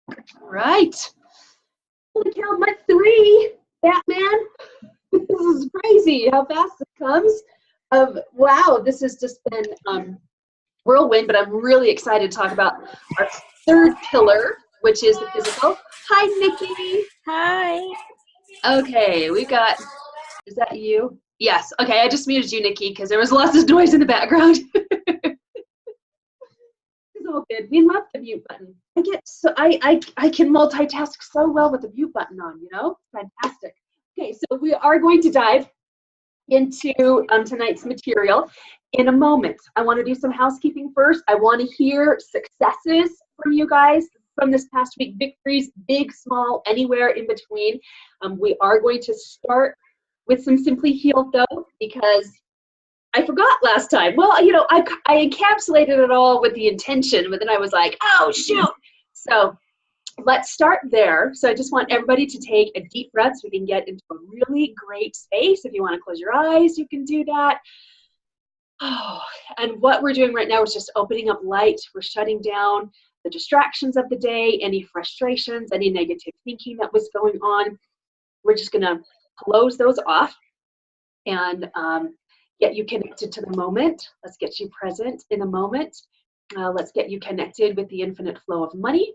All right. Holy cow, month 3, Batman. This is crazy how fast it comes. Wow, this has just been whirlwind, but I'm really excited to talk about our third pillar, which is the physical. Hi, Nikki. Hi. Okay, we got, is that you? Yes. Okay, I just muted you, Nikki, because there was lots of noise in the background. It's all good. We love the mute button. I can multitask so well with the mute button on, you know? Fantastic. Okay, so we are going to dive into tonight's material in a moment. I want to do some housekeeping first. I want to hear successes from you guys from this past week, victories, big, small, anywhere in between. We are going to start with some Simply Healed though, because I forgot last time. Well, you know, I encapsulated it all with the intention, but then I was like, oh, shoot. So let's start there. So I just want everybody to take a deep breath so we can get into a really great space. If you want to close your eyes, you can do that. Oh, and what we're doing right now is just opening up light. We're shutting down the distractions of the day, any frustrations, any negative thinking that was going on. We're just going to close those off and get you connected to the moment. Let's get you present in the moment. Let's get you connected with the infinite flow of money.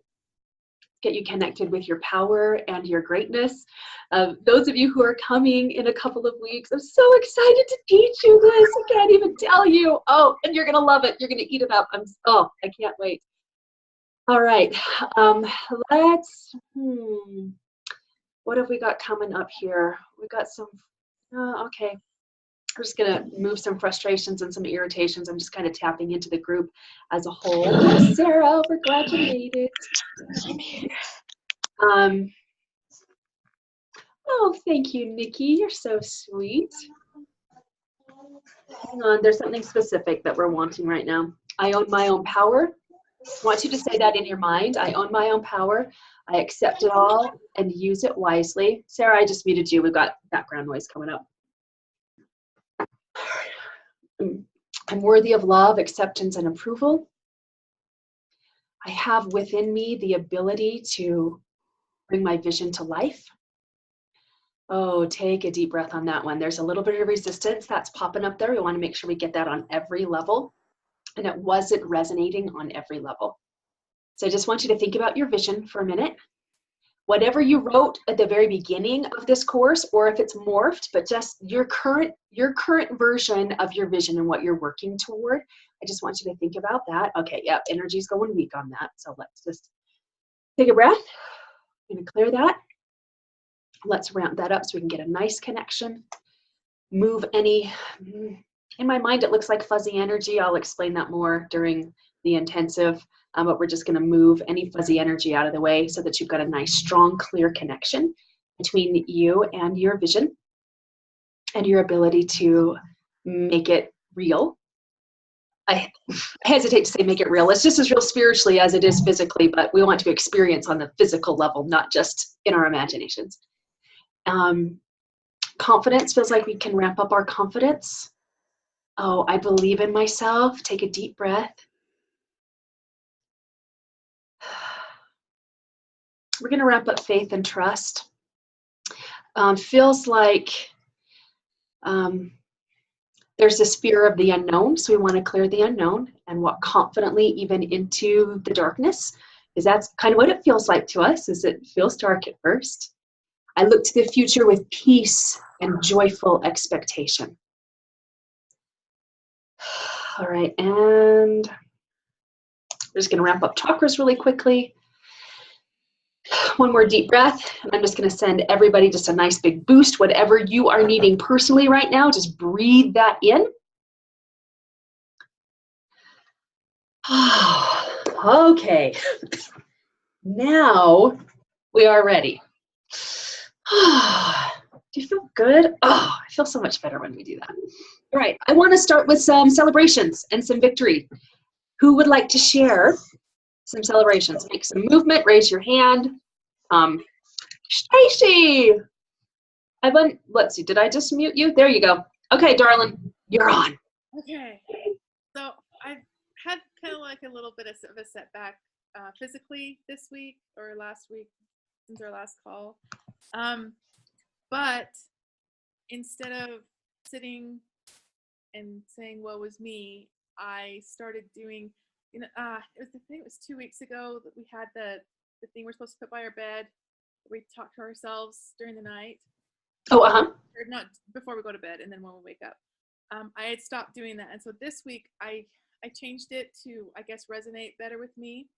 Get you connected with your power and your greatness. Those of you who are coming in a couple of weeks, I'm so excited to teach you this. I can't even tell you. Oh, and you're gonna love it. You're gonna eat it up. I can't wait. All right, what have we got coming up here? We got some, okay. We're just gonna move some frustrations and some irritations. I'm just kind of tapping into the group as a whole. Hi, Sarah, we're glad you made it. Oh, thank you, Nikki. You're so sweet. Hang on, there's something specific that we're wanting right now. I own my own power. I want you to say that in your mind. I own my own power. I accept it all and use it wisely. Sarah, I just muted you. We've got background noise coming up. I'm worthy of love, acceptance, and approval. I have within me the ability to bring my vision to life. Oh, take a deep breath on that one. There's a little bit of resistance that's popping up there. We want to make sure we get that on every level. And it wasn't resonating on every level. So I just want you to think about your vision for a minute. Whatever you wrote at the very beginning of this course, or if it's morphed, but just your current version of your vision and what you're working toward, I just want you to think about that. Okay, yep, energy's going weak on that. So let's just take a breath. I'm gonna clear that. Let's ramp that up so we can get a nice connection. Move any, in my mind it looks like fuzzy energy. I'll explain that more during the intensive. But we're just going to move any fuzzy energy out of the way so that you've got a nice, strong, clear connection between you and your vision and your ability to make it real. I hesitate to say make it real. It's just as real spiritually as it is physically, but we want to experience on the physical level, not just in our imaginations. Confidence feels like we can ramp up our confidence. Oh, I believe in myself. Take a deep breath. We're going to wrap up faith and trust. Feels like there's this fear of the unknown, so we want to clear the unknown and walk confidently even into the darkness, because that's kind of what it feels like to us, is it feels dark at first. I look to the future with peace and joyful expectation. All right, and we're just going to wrap up chakras really quickly. One more deep breath, and I'm just going to send everybody just a nice big boost. Whatever you are needing personally right now, just breathe that in. Okay, now we are ready. Do you feel good? Oh, I feel so much better when we do that. All right, I want to start with some celebrations and some victory. Who would like to share some celebrations? Make some movement, raise your hand. Stacy, let's see, did I just mute you? There you go. Okay, darling, you're on. Okay. So I've had kind of like a little bit of a setback physically this week or last week since our last call. But instead of sitting and saying woe was me, I started doing, it was 2 weeks ago that we had the thing we're supposed to put by our bed. We talk to ourselves during the night. Oh, Or not before we go to bed, and then when we wake up. I had stopped doing that, and so this week I changed it to, I guess, resonate better with me.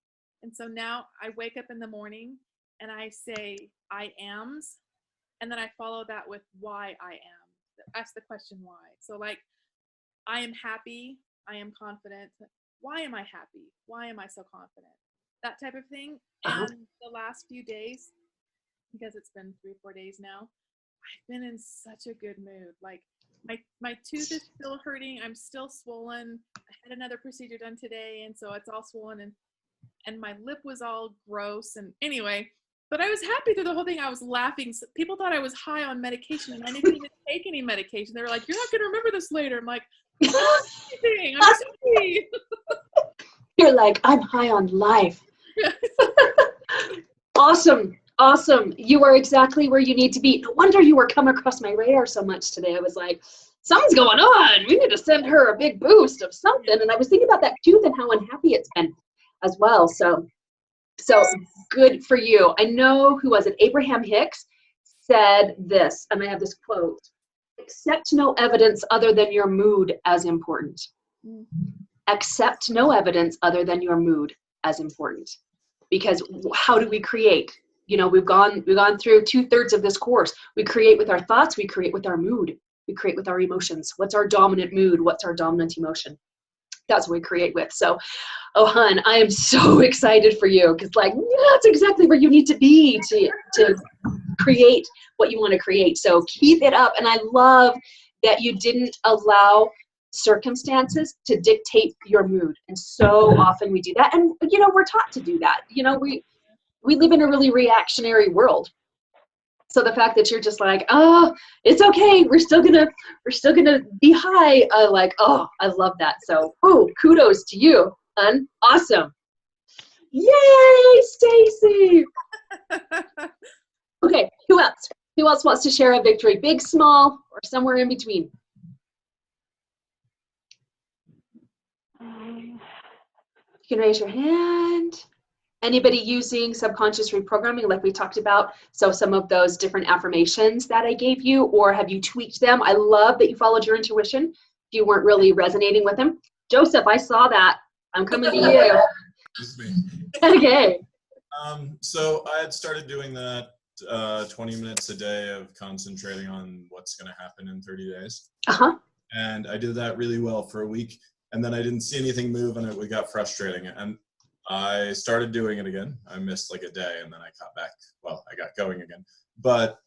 And so now I wake up in the morning and I say I ams, and then I follow that with why I am. Ask the question why. So like, I am happy, I am confident. Why am I happy? Why am I so confident? That type of thing. And the last few days, because it's been 3 or 4 days now, I've been in such a good mood. Like my tooth is still hurting. I'm still swollen. I had another procedure done today, and so it's all swollen, and my lip was all gross. And anyway, but I was happy through the whole thing. I was laughing. So people thought I was high on medication, and I didn't even take any medication. They were like, "You're not going to remember this later." I'm like, "I'm not anything. I'm just happy." You're like, I'm high on life. Awesome. Awesome. You are exactly where you need to be. No wonder you were coming across my radar so much today. I was like, something's going on. We need to send her a big boost of something. And I was thinking about that tooth and how unhappy it's been as well. So good for you. I know, who was it? Abraham Hicks said this, and I have this quote: accept no evidence other than your mood as important. Accept no evidence other than your mood as important. Because how do we create? You know, we've gone through 2/3 of this course. We create with our thoughts, we create with our mood, we create with our emotions. What's our dominant mood? What's our dominant emotion? That's what we create with. So, oh, hun, I am so excited for you, because like, that's exactly where you need to be to create what you want to create. So keep it up. And I love that you didn't allow circumstances to dictate your mood. And so often we do that. And, you know, we're taught to do that. You know, we live in a really reactionary world. So the fact that you're just like, oh, it's okay, we're still gonna be high, like, oh, I love that. So, oh, kudos to you, hun. Awesome. Yay, Stacy. Okay, who else? Who else wants to share a victory? Big, small, or somewhere in between? You can raise your hand. Anybody using subconscious reprogramming like we talked about? So some of those different affirmations that I gave you, or have you tweaked them? I love that you followed your intuition. If you weren't really resonating with them. Joseph, I saw that. I'm coming to you. It's me. Okay. So I had started doing that 20 minutes a day of concentrating on what's going to happen in 30 days. And I did that really well for a week. And then I didn't see anything move, and it got frustrating. And I started doing it again. I missed like a day, and then I got back. Well, I got going again. But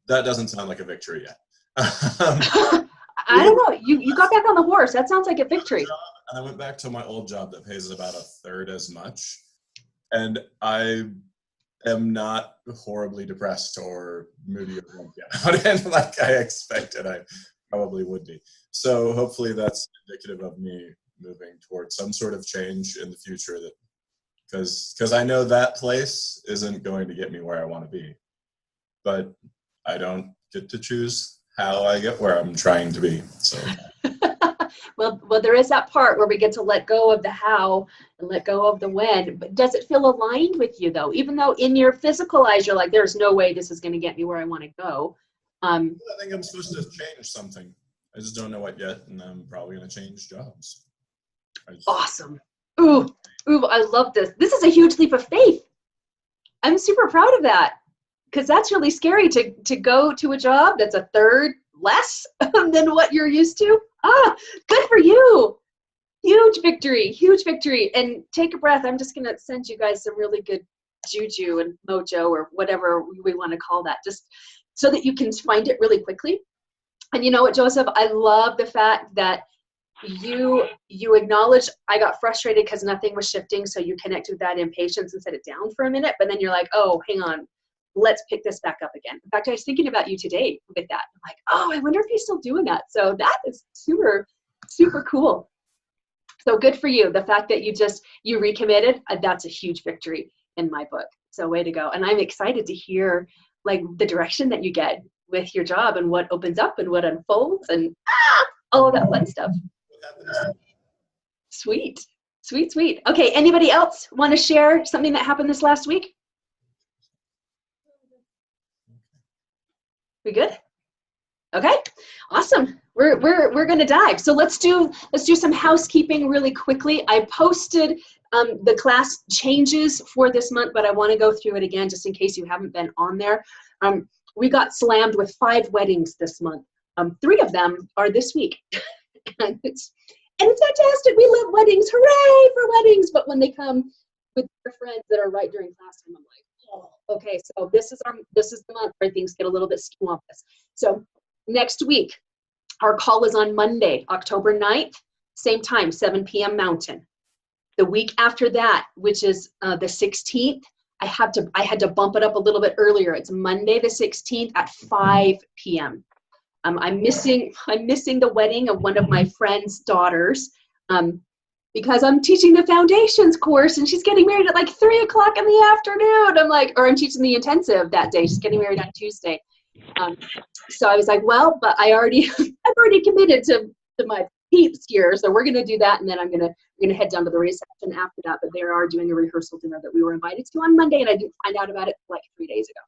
that doesn't sound like a victory yet. I don't know. You got back on the horse. That sounds like a victory. And I went back to my old job that pays about 1/3 as much. And I am not horribly depressed or moody or grumpy about it like I expected I probably would be. So hopefully that's indicative of me moving towards some sort of change in the future, that because I know that place isn't going to get me where I want to be, but I don't get to choose how I get where I'm trying to be. So well, there is that part where we get to let go of the how and let go of the when. But does it feel aligned with you though? Even though in your physical eyes you're like, there's no way this is going to get me where I want to go. I think I'm supposed to change something. I just don't know what yet, and I'm probably going to change jobs. Awesome. Ooh, I love this. This is a huge leap of faith. I'm super proud of that, because that's really scary to go to a job that's 1/3 less than what you're used to. Good for you. Huge victory, huge victory. And take a breath. I'm just going to send you guys some really good juju and mojo, or whatever we want to call that, just so that you can find it really quickly. And you know what, Joseph, I love the fact that you acknowledge I got frustrated because nothing was shifting. So you connected with that impatience and set it down for a minute, but then you're like, oh, hang on, let's pick this back up again. In fact, I was thinking about you today with that. I'm like, oh, I wonder if he's still doing that. So that is super, super cool. So good for you. The fact that you recommitted, that's a huge victory in my book. So way to go. And I'm excited to hear like the direction that you get with your job and what opens up and what unfolds and all of that fun stuff. Sweet. Sweet, sweet. Okay, anybody else want to share something that happened this last week? We good? Okay, awesome. We're gonna dive. So let's do some housekeeping really quickly. I posted the class changes for this month, but I want to go through it again just in case you haven't been on there. We got slammed with 5 weddings this month. 3 of them are this week. And it's fantastic. We love weddings. Hooray for weddings. But when they come with their friends that are right during class time, I'm like, oh, okay, so this is the month where things get a little bit swampus. So next week, our call is on Monday, October 9th, same time, 7 p.m. Mountain. The week after that, which is the 16th, I had to bump it up a little bit earlier. It's Monday the 16th at 5 p.m. I'm missing the wedding of one of my friend's daughters because I'm teaching the foundations course and she's getting married at like 3 o'clock in the afternoon. I'm teaching the intensive that day. She's getting married on Tuesday. So I was like, well, but I've already committed to my peeps here, so we're gonna do that, and then we're gonna head down to the reception after that. But they are doing a rehearsal dinner that we were invited to on Monday, and I didn't find out about it like 3 days ago.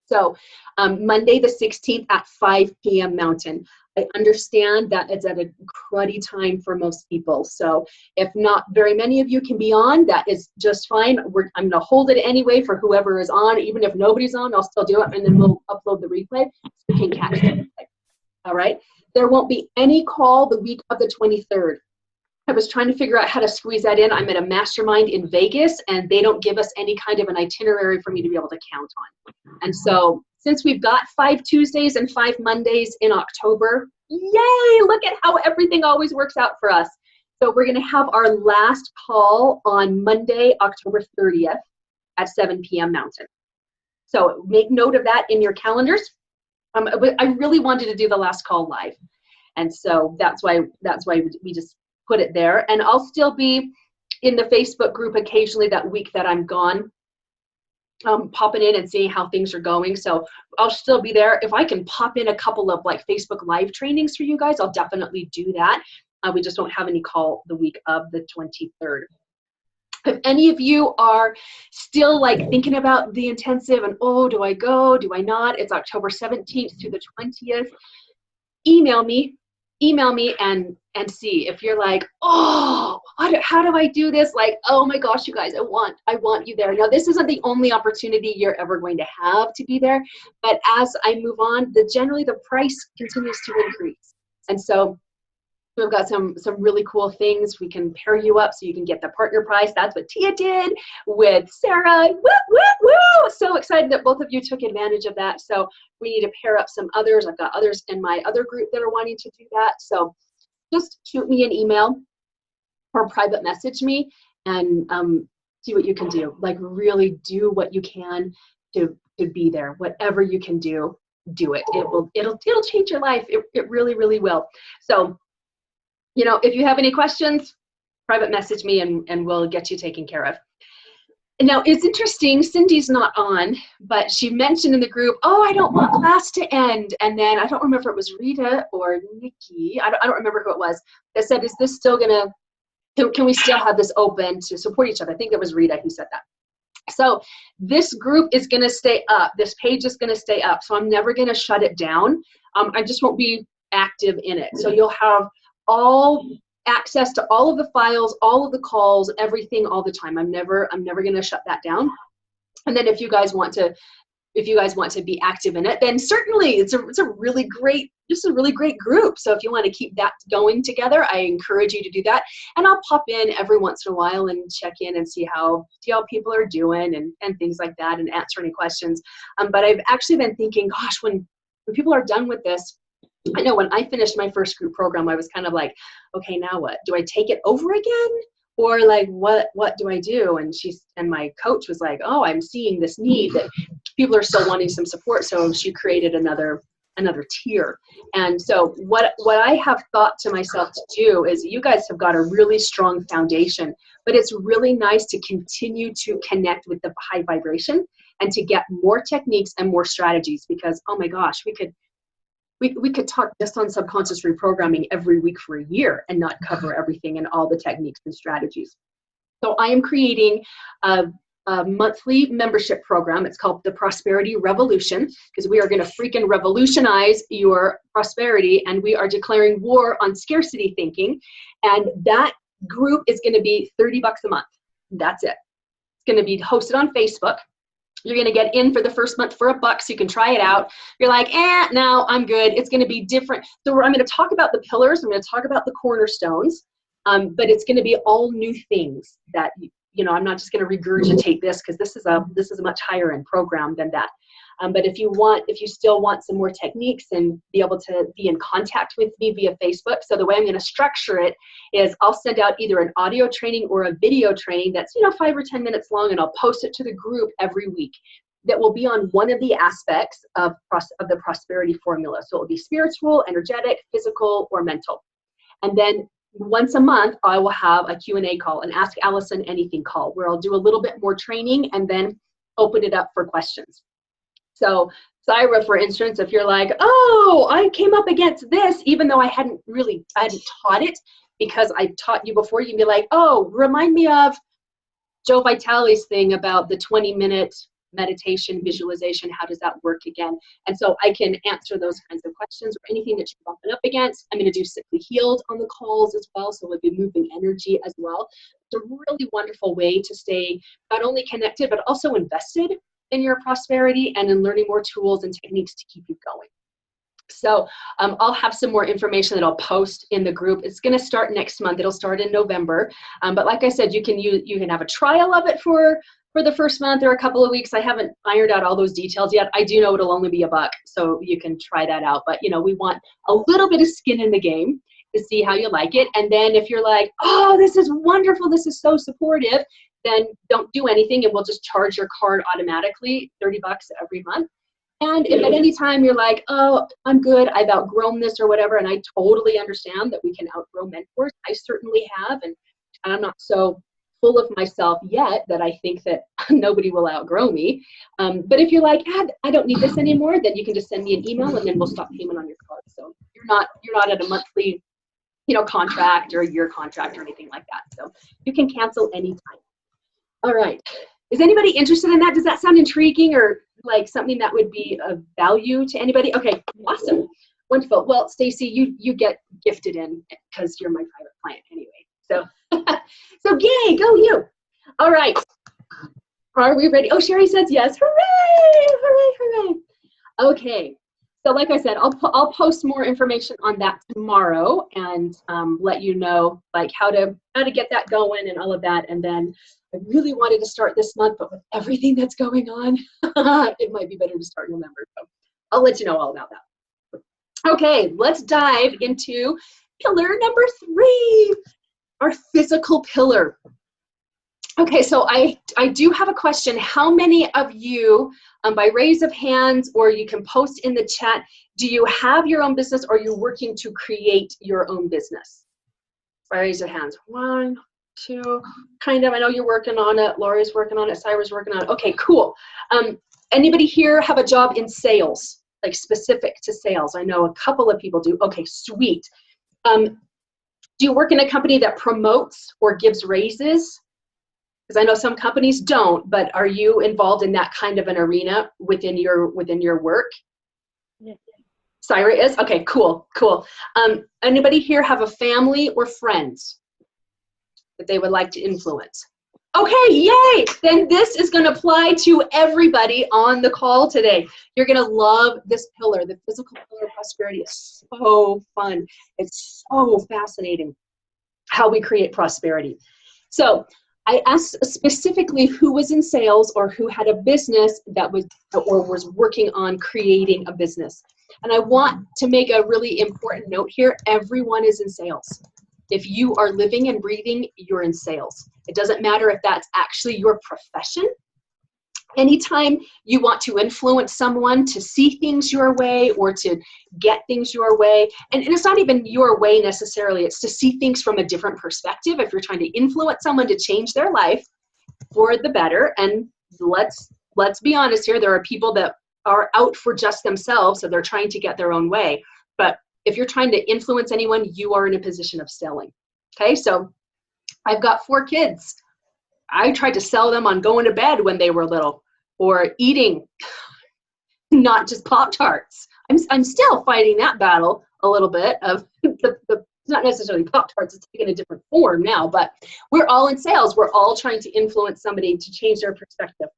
So Monday the 16th at 5 p.m. Mountain. I understand that it's at a cruddy time for most people. So if not very many of you can be on, that is just fine. I'm gonna hold it anyway for whoever is on. Even if nobody's on, I'll still do it, and then we'll upload the replay so you can catch the replay. All right. There won't be any call the week of the 23rd. I was trying to figure out how to squeeze that in. I'm at a mastermind in Vegas, and they don't give us any kind of an itinerary for me to be able to count on. And so since we've got 5 Tuesdays and 5 Mondays in October, yay, look at how everything always works out for us. So we're going to have our last call on Monday, October 30th at 7 p.m. Mountain. So make note of that in your calendars. I really wanted to do the last call live. And so that's why we just put it there. And I'll still be in the Facebook group occasionally that week that I'm gone, popping in and seeing how things are going. So I'll still be there. If I can pop in a couple of like Facebook live trainings for you guys, I'll definitely do that. We just don't have any call the week of the 23rd. If any of you are still like thinking about the intensive and, oh, do I go, do I not? It's October 17th through the 20th. Email me and see if you're like, oh, how do I do this? Like, oh my gosh, you guys, I want you there. Now, this isn't the only opportunity you're ever going to have to be there, but as I move on, generally the price continues to increase. And so we've got some really cool things. We can pair you up so you can get the partner price. That's what Tia did with Sarah. Woo, woo, woo! So excited that both of you took advantage of that. So we need to pair up some others. I've got others in my other group that are wanting to do that. So just shoot me an email or private message me and see what you can do. Like really do what you can to be there. Whatever you can do it. It'll change your life. It really, really will. So if you have any questions, private message me and we'll get you taken care of. And now it's interesting, Cindy's not on, but she mentioned in the group, oh, I don't want class to end. And then I don't remember if it was Rita or Nikki, I don't remember who it was, that said, is this still can we still have this open to support each other? I think it was Rita who said that. So this group is gonna stay up. This page is gonna stay up. So I'm never gonna shut it down. I just won't be active in it. So you'll have all access to all of the files, all of the calls, everything all the time. I'm never going to shut that down. And then if you guys want to be active in it, then certainly it's a really great group. So if you want to keep that going together, I encourage you to do that. And I'll pop in every once in a while and check in and see how people are doing and things like that and answer any questions. But I've actually been thinking, gosh, when people are done with this, I know when I finished my first group program, I was kind of like, okay, now what? Do I take it over again? Or like, what do I do? And my coach was like, oh, I'm seeing this need that people are still wanting some support. So she created another another tier. And so what I have thought to myself to do is, you guys have got a really strong foundation, but it's really nice to continue to connect with the high vibration and to get more techniques and more strategies, because, oh my gosh, we could talk just on subconscious reprogramming every week for a year and not cover everything and all the techniques and strategies. So I am creating a monthly membership program. It's called the Prosperity Revolution, because we are going to freaking revolutionize your prosperity, and we are declaring war on scarcity thinking. And that group is going to be $30 a month. That's it. It's going to be hosted on Facebook. You're going to get in for the first month for $1, so you can try it out. You're like, no, I'm good. It's going to be different. So I'm going to talk about the pillars. I'm going to talk about the cornerstones, but it's going to be all new things that, I'm not just going to regurgitate this, because this is a much higher end program than that. But if you still want some more techniques and be able to be in contact with me via Facebook, so the way I'm going to structure it is I'll send out either an audio training or a video training that's 5 or 10 minutes long, and I'll post it to the group every week. That will be on one of the aspects of the prosperity formula. So it will be spiritual, energetic, physical, or mental. And then once a month, I will have a Q&A call, an Ask Allison Anything call, where I'll do a little bit more training and then open it up for questions. So Syra, for instance, if you're like, oh, I came up against this, even though I hadn't taught it, because I taught you before, you'd be like, oh, remind me of Joe Vitale's thing about the 20-minute meditation visualization. How does that work again? And so I can answer those kinds of questions, or anything that you're bumping up against. I'm going to do Simply Healed on the calls as well, so we'll be moving energy as well. It's a really wonderful way to stay not only connected, but also invested in your prosperity and in learning more tools and techniques to keep you going. So I'll have some more information that I'll post in the group. It's going to start next month. It'll start in November. But like I said, you can have a trial of it for the first month or a couple of weeks. I haven't ironed out all those details yet. I do know it'll only be $1, so you can try that out. But we want a little bit of skin in the game to see how you like it. And then if you're like, oh, this is wonderful, this is so supportive, then don't do anything, and we'll just charge your card automatically, $30 every month. And if at any time you're like, oh, I'm good, I've outgrown this or whatever, and I totally understand that we can outgrow mentors. I certainly have, and I'm not so full of myself yet that I think that nobody will outgrow me. But if you're like, I don't need this anymore, then you can just send me an email, and then we'll stop payment on your card. So you're not at a monthly contract or a year contract or anything like that. So you can cancel anytime. All right. Is anybody interested in that? Does that sound intriguing or like something that would be of value to anybody? Okay, awesome. Wonderful. Well, Stacy, you get gifted in because you're my private client anyway. So, so yay, go you. All right. Are we ready? Oh, Sherry says yes. Hooray, hooray, hooray. Okay. So like I said, I'll post more information on that tomorrow and let you know like how to get that going and all of that. And then I really wanted to start this month, but with everything that's going on, it might be better to start in November. So I'll let you know all about that. Okay, let's dive into pillar number 3, our physical pillar. Okay, so I do have a question. How many of you, by raise of hands, or you can post in the chat, do you have your own business or you're working to create your own business? By raise of hands. 1, 2, kind of. I know you're working on it. Laura's working on it. Cyra's working on it. Okay, cool. Anybody here have a job in sales, like specific to sales? I know a couple of people do. Okay, sweet. Do you work in a company that promotes or gives raises? Because I know some companies don't, but are you involved in that kind of an arena within your work? Yeah. Syra is? Okay, cool, cool. Anybody here have a family or friends that they would like to influence? Okay, yay! Then this is going to apply to everybody on the call today. You're going to love this pillar. The physical pillar of prosperity is so fun. It's so fascinating how we create prosperity. So I asked specifically who was in sales or who had a business that was or was working on creating a business. And I want to make a really important note here. Everyone is in sales. If you are living and breathing, you're in sales. It doesn't matter if that's actually your profession Anytime you want to influence someone to see things your way or to get things your way, and it's not even your way necessarily, it's to see things from a different perspective. If you're trying to influence someone to change their life for the better, and let's be honest here, there are people that are out for just themselves, so they're trying to get their own way. But if you're trying to influence anyone, you are in a position of selling. Okay, so I've got 4 kids. I tried to sell them on going to bed when they were little, or eating not just Pop-Tarts. I'm still fighting that battle a little bit of it's not necessarily Pop-Tarts, it's taken a different form now, but we're all in sales. We're all trying to influence somebody to change their perspective.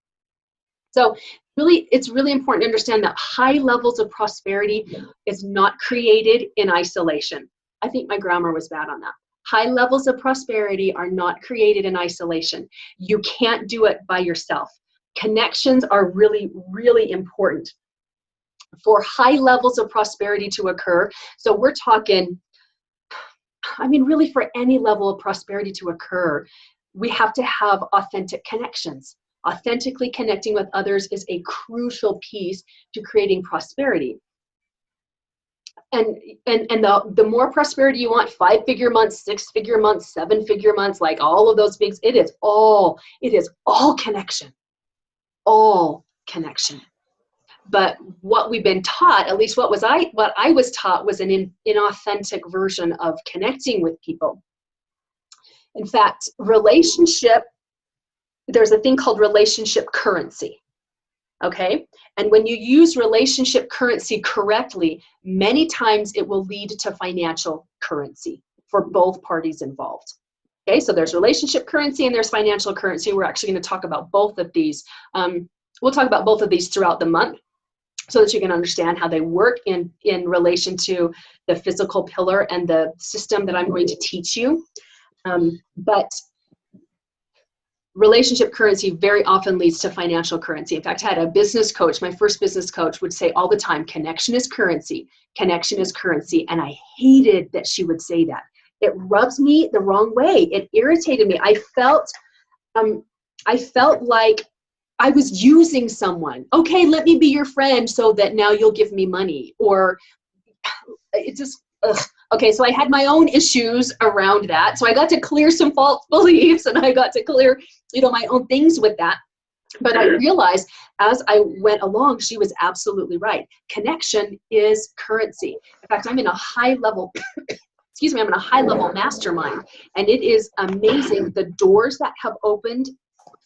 So really, it's really important to understand that high levels of prosperity is not created in isolation. I think my grammar was bad on that. High levels of prosperity are not created in isolation. You can't do it by yourself. Connections are really, really important for high levels of prosperity to occur. So we're talking, I mean, really for any level of prosperity to occur, we have to have authentic connections. Authentically connecting with others is a crucial piece to creating prosperity. And the more prosperity you want, 5-figure months, 6-figure months, 7-figure months, like all of those things, it is all connection. All connection. But what we've been taught, at least what I was taught, was an inauthentic version of connecting with people. In fact, there's a thing called relationship currency. Okay? And when you use relationship currency correctly, many times it will lead to financial currency for both parties involved. Okay, so there's relationship currency and there's financial currency. We're actually going to talk about both of these. We'll talk about both of these throughout the month so that you can understand how they work in relation to the physical pillar and the system that I'm going to teach you. But relationship currency very often leads to financial currency. In fact, I had a business coach, my first business coach would say all the time, connection is currency, connection is currency. And I hated that she would say that. It rubs me the wrong way. It irritated me. I felt like I was using someone. Okay, let me be your friend so that now you'll give me money. Or it just, ugh. Okay, so I had my own issues around that. So I got to clear some false beliefs and I got to clear, my own things with that. But I realized as I went along, she was absolutely right. Connection is currency. In fact, I'm in a high level I'm in a high level mastermind, and it is amazing the doors that have opened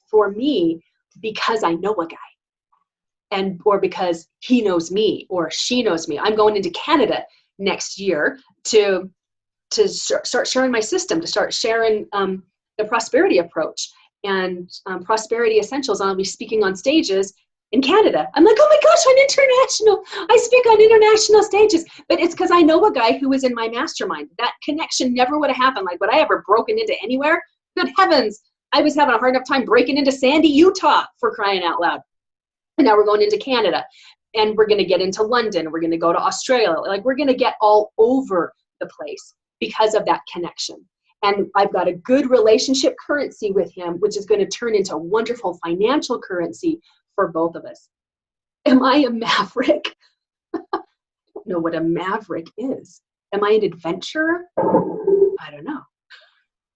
for me because I know a guy, or because he knows me or she knows me. I'm going into Canada next year to start sharing my system, to start sharing the prosperity approach and prosperity essentials. I'll be speaking on stages in Canada. I'm like, oh my gosh, I'm international. I speak on international stages. But it's because I know a guy who was in my mastermind. That connection never would have happened. Like, would I ever broken into anywhere? Good heavens. I was having a hard enough time breaking into Sandy, Utah, for crying out loud. And now we're going into Canada. And we're going to get into London. We're going to go to Australia. Like, we're going to get all over the place because of that connection. And I've got a good relationship currency with him, which is going to turn into wonderful financial currency for both of us. Am I a maverick? I don't know what a maverick is. Am I an adventurer? I don't know.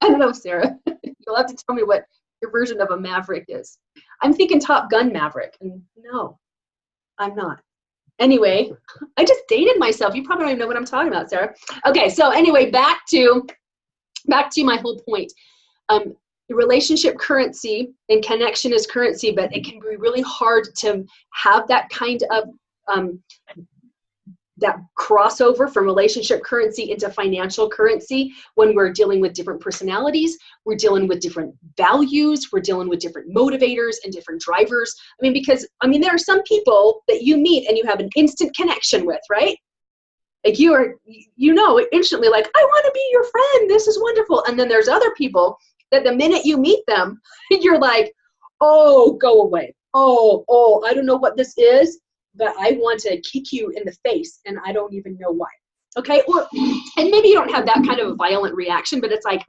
I don't know, Sarah. You'll have to tell me what your version of a maverick is. I'm thinking Top Gun Maverick, and no, I'm not. Anyway, I just dated myself. You probably don't even know what I'm talking about, Sarah. Okay, so anyway, back to my whole point. The relationship currency and connection is currency, but it can be really hard to have that kind of that crossover from relationship currency into financial currency when we're dealing with different personalities, we're dealing with different values, we're dealing with different motivators and different drivers. Because there are some people that you meet and you have an instant connection with, right? Like instantly like, I want to be your friend. This is wonderful. And then there's other people that the minute you meet them, you're like, oh, go away. Oh, I don't know what this is, but I want to kick you in the face and I don't even know why. Okay. And maybe you don't have that kind of a violent reaction, but it's like,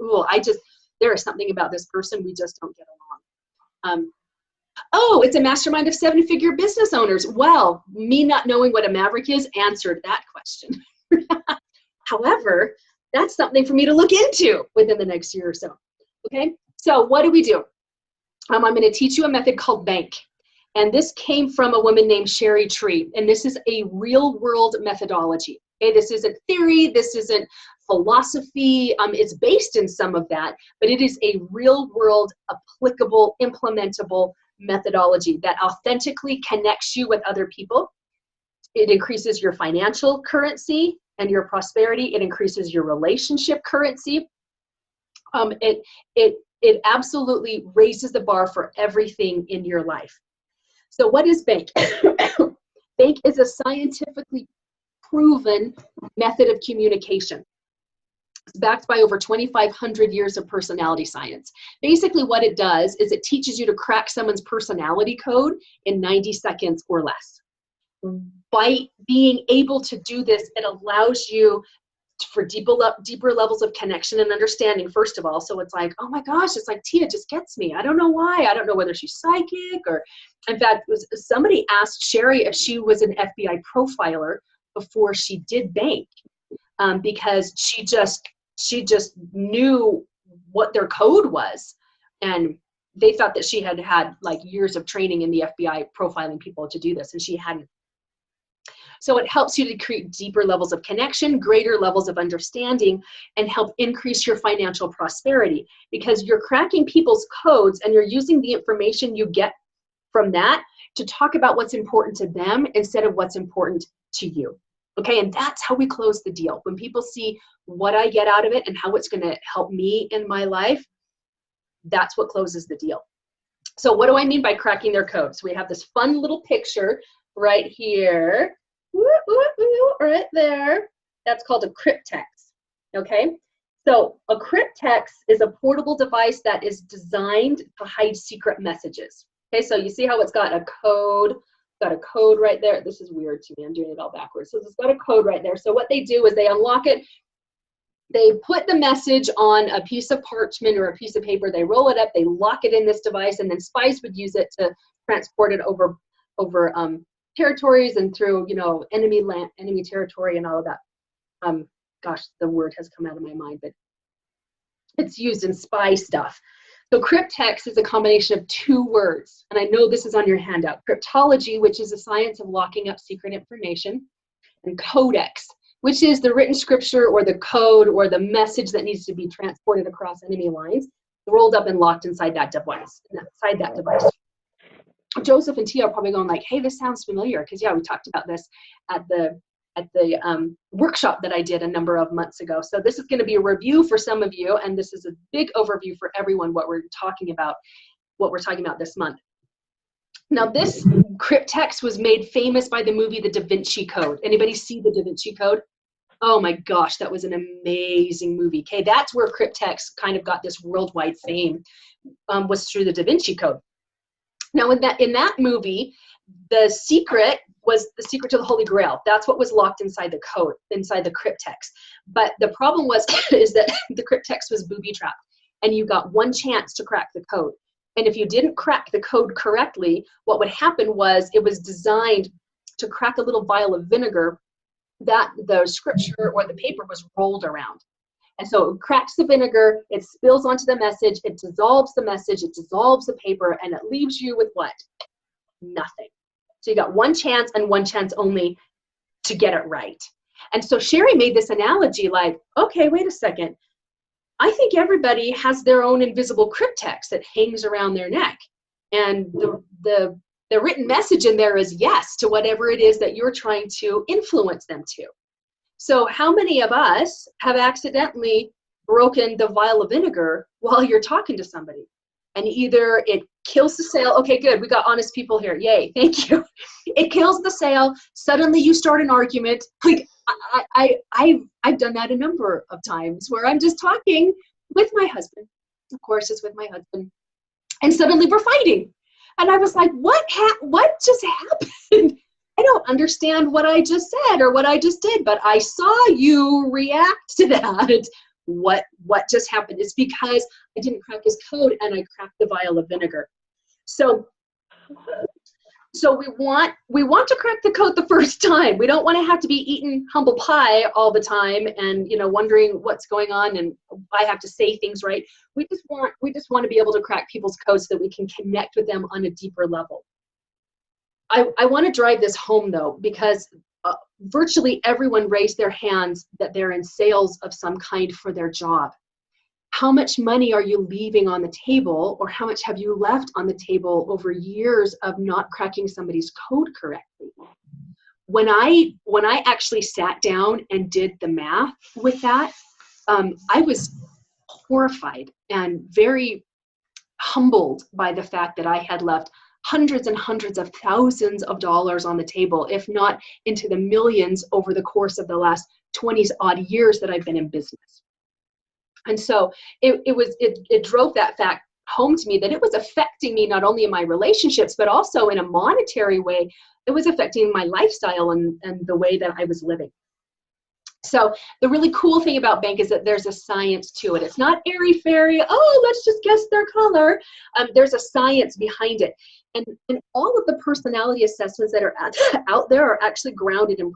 there is something about this person. We just don't get along. Oh, it's a mastermind of 7-figure business owners. Well, me not knowing what a maverick is answered that question. However, that's something for me to look into within the next year or so. Okay, so what do we do? I'm going to teach you a method called BANK. And this came from a woman named Sherry Tree. And this is a real world methodology. Okay, this isn't theory. This isn't philosophy. It's based in some of that, but it is a real world, applicable, implementable methodology that authentically connects you with other people. It increases your financial currency and your prosperity. It increases your relationship currency. It absolutely raises the bar for everything in your life. So what is BANK? BANK is a scientifically proven method of communication. It's backed by over 2,500 years of personality science. Basically what it does is it teaches you to crack someone's personality code in 90 seconds or less. By being able to do this, it allows you for deeper levels of connection and understanding, first of all. So it's like, oh my gosh, it's like Tia just gets me. I don't know why. I don't know whether she's psychic or, in fact, somebody asked Sherry if she was an FBI profiler before she did BANK, because she just knew what their code was, and they thought that she had like years of training in the FBI profiling people to do this, and she hadn't. So it helps you to create deeper levels of connection, greater levels of understanding, and help increase your financial prosperity, because you're cracking people's codes and you're using the information you get from that to talk about what's important to them instead of what's important to you. Okay, and that's how we close the deal. When people see what I get out of it and how it's going to help me in my life, that's what closes the deal. So what do I mean by cracking their codes? We have this fun little picture right here. Right there. That's called a cryptex. Okay, so a cryptex is a portable device that is designed to hide secret messages. Okay, so you see how it's got a code. Got a code right there. This is weird to me. I'm doing it all backwards. So it's got a code right there. So what they do is they unlock it. They put the message on a piece of parchment or a piece of paper. They roll it up. They lock it in this device, and then spies would use it to transport it over territories and through, enemy land, enemy territory, and all of that. Gosh, the word has come out of my mind, but it's used in spy stuff. So cryptex is a combination of two words, and I know this is on your handout. Cryptology, which is the science of locking up secret information, and codex, which is the written scripture or the code or the message that needs to be transported across enemy lines, rolled up and locked inside that device. Joseph and Tia are probably going like, hey, this sounds familiar, because yeah, we talked about this at the workshop that I did a number of months ago. So this is going to be a review for some of you, and this is a big overview for everyone what we're talking about this month. Now this cryptex was made famous by the movie The Da Vinci Code. Anybody see The Da Vinci Code? Oh my gosh, that was an amazing movie. Okay, that's where cryptex kind of got this worldwide fame, was through the Da Vinci Code. Now in that movie, the secret was the secret to the Holy Grail. That's what was locked inside the code, inside the cryptex. But the problem is that the cryptex was booby-trapped, and you got one chance to crack the code. And if you didn't crack the code correctly, what would happen was it was designed to crack a little vial of vinegar that the scripture or the paper was rolled around. And so it cracks the vinegar, it spills onto the message, it dissolves the message, it dissolves the paper, and it leaves you with what? Nothing. So you got one chance and one chance only to get it right. And so Sherry made this analogy like, okay, wait a second. I think everybody has their own invisible cryptex that hangs around their neck. And the written message in there is yes to whatever it is that you're trying to influence them to. So how many of us have accidentally broken the vial of vinegar while you're talking to somebody? And either it kills the sale. Okay, good. We got honest people here. Yay. Thank you. It kills the sale. Suddenly you start an argument. Like I've done that a number of times where I'm just talking with my husband. Of course, it's with my husband. And suddenly we're fighting. And I was like, what just happened? I don't understand what I just said or what I just did, but I saw you react to that. What just happened? It's because I didn't crack his code and I cracked the vial of vinegar. So So we want to crack the code the first time. We don't want to have to be eating humble pie all the time and, you know, wondering what's going on and I have to say things right. We just want to be able to crack people's codes so that we can connect with them on a deeper level. I want to drive this home though, because virtually everyone raised their hands that they're in sales of some kind for their job. How much money are you leaving on the table, or how much have you left on the table over years of not cracking somebody's code correctly? When I actually sat down and did the math with that, I was horrified and very humbled by the fact that I had left hundreds and hundreds of thousands of dollars on the table, if not into the millions over the course of the last 20 odd years that I've been in business. And so it drove that fact home to me that it was affecting me not only in my relationships, but also in a monetary way. It was affecting my lifestyle and the way that I was living. So the really cool thing about bank is that there's a science to it. It's not airy-fairy, oh, let's just guess their color. There's a science behind it. And all of the personality assessments that are out there are actually grounded in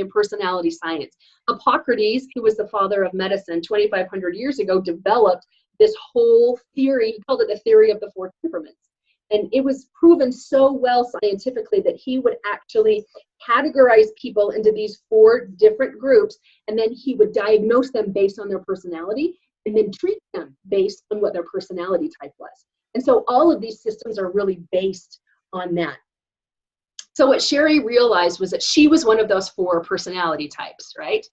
personality science. Hippocrates, who was the father of medicine 2,500 years ago, developed this whole theory. He called it the theory of the four temperaments. And it was proven so well scientifically that he would actually categorize people into these 4 different groups, and then he would diagnose them based on their personality and then treat them based on what their personality type was. And so all of these systems are really based on that. So what Sherry realized was that she was one of those 4 personality types, right?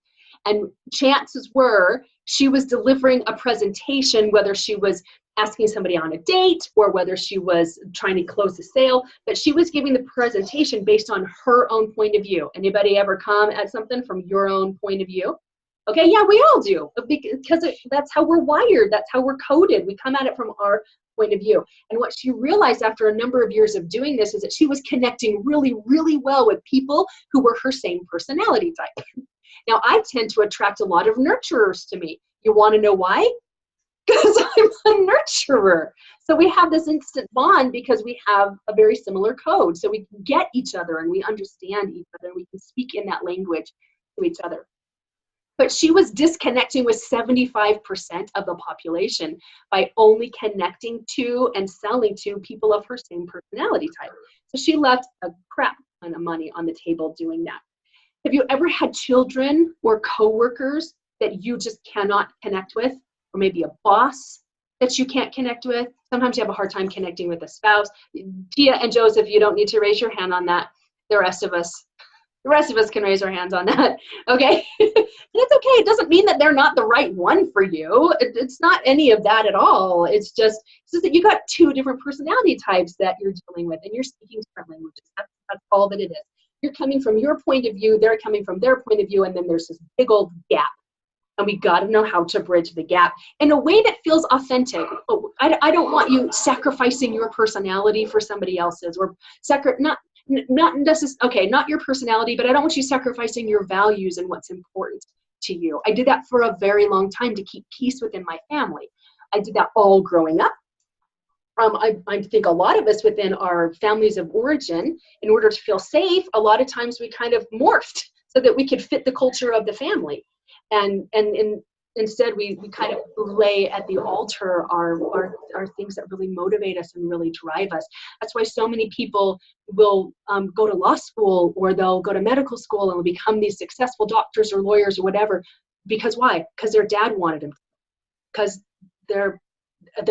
And chances were she was delivering a presentation, whether she was asking somebody on a date or whether she was trying to close a sale, but she was giving the presentation based on her own point of view. Anybody ever come at something from your own point of view? Okay, yeah, we all do, because that's how we're wired. That's how we're coded. We come at it from our point of view. And what she realized after a number of years of doing this is that she was connecting really, really well with people who were her same personality type. Now, I tend to attract a lot of nurturers to me. You want to know why? Because I'm a nurturer. So we have this instant bond because we have a very similar code. So we can get each other and we understand each other and we can speak in that language to each other. But she was disconnecting with 75% of the population by only connecting to and selling to people of her same personality type. So she left a crap ton of money on the table doing that. Have you ever had children or coworkers that you just cannot connect with? Or maybe a boss that you can't connect with? Sometimes you have a hard time connecting with a spouse. Tia and Joseph, you don't need to raise your hand on that. The rest of us can raise our hands on that, okay? And it's okay. It doesn't mean that they're not the right one for you. It's not any of that at all. It's just that you got 2 different personality types that you're dealing with, and you're speaking different languages. That's all that it is. You're coming from your point of view, they're coming from their point of view, and then there's this big old gap. And we got to know how to bridge the gap in a way that feels authentic. I don't want you sacrificing your personality for somebody else's, or not your personality, but I don't want you sacrificing your values and what's important to you. I did that for a very long time to keep peace within my family. I did that all growing up. I think a lot of us within our families of origin, in order to feel safe, a lot of times we kind of morphed so that we could fit the culture of the family. And instead we kind of lay at the altar our things that really motivate us and really drive us. That's why so many people will go to law school, or they'll go to medical school and will become these successful doctors or lawyers or whatever. Because why? Because their dad wanted them. Because their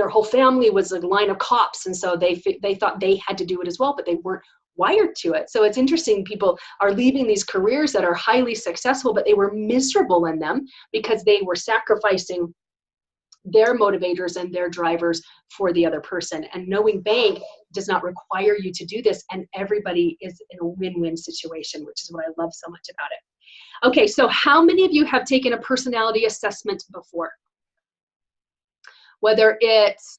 whole family was a line of cops, and so they thought they had to do it as well, but they weren't wired to it. So it's interesting, people are leaving these careers that are highly successful, but they were miserable in them because they were sacrificing their motivators and their drivers for the other person. And knowing bank does not require you to do this, and everybody is in a win-win situation, which is what I love so much about it. Okay, so how many of you have taken a personality assessment before? Whether it's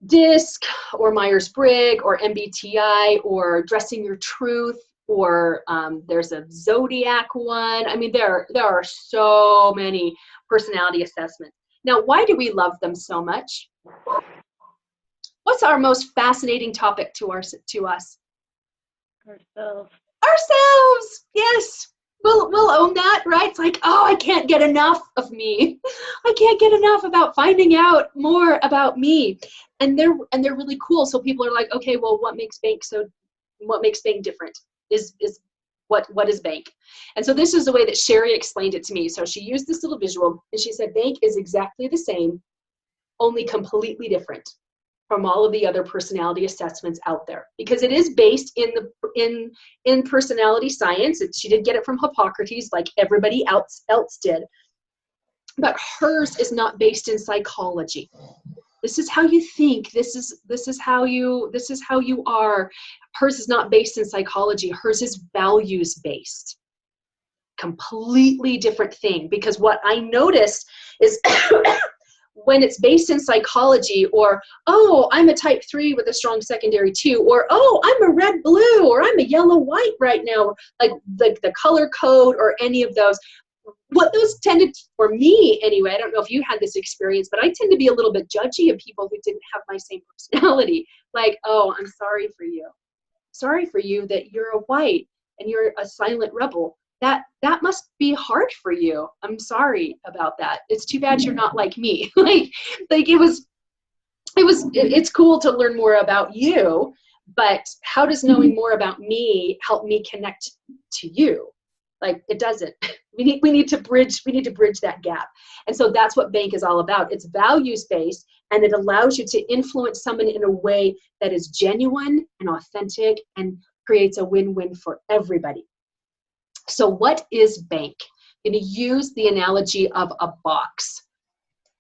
DISC or Myers-Briggs or MBTI or Dressing Your Truth, or there's a Zodiac one. I mean, there are so many personality assessments. Now, why do we love them so much? Why What's our most fascinating topic to us? Ourselves. Ourselves. Yes. We'll own that, right? It's like, oh, I can't get enough of me. I can't get enough about finding out more about me. And they're really cool. So people are like, okay, well, what makes bank different? Is what is bank? And so this is the way that Sherry explained it to me. So she used this little visual and she said, bank is exactly the same, only completely different from all of the other personality assessments out there, because it is based in personality science. She did get it from Hippocrates, like everybody else did, but hers is not based in psychology. This is how you think. This is how you are. Hers is not based in psychology. Hers is values based. Completely different thing, because what I noticed is when it's based in psychology, or, oh, I'm a type 3 with a strong secondary 2, or, oh, I'm a red blue, or I'm a yellow white right now, like the color code or any of those. What those tended, for me anyway, I don't know if you had this experience, but I tend to be a little bit judgy of people who didn't have my same personality. Like, oh, I'm sorry for you. Sorry for you that you're a white and you're a silent rebel. That must be hard for you. I'm sorry about that. It's too bad you're not like me. It's cool to learn more about you, but how does knowing more about me help me connect to you? Like, it doesn't. We need to bridge that gap. And so that's what bank is all about. It's values based, and it allows you to influence someone in a way that is genuine and authentic and creates a win-win for everybody. So what is bank? I'm going to use the analogy of a box.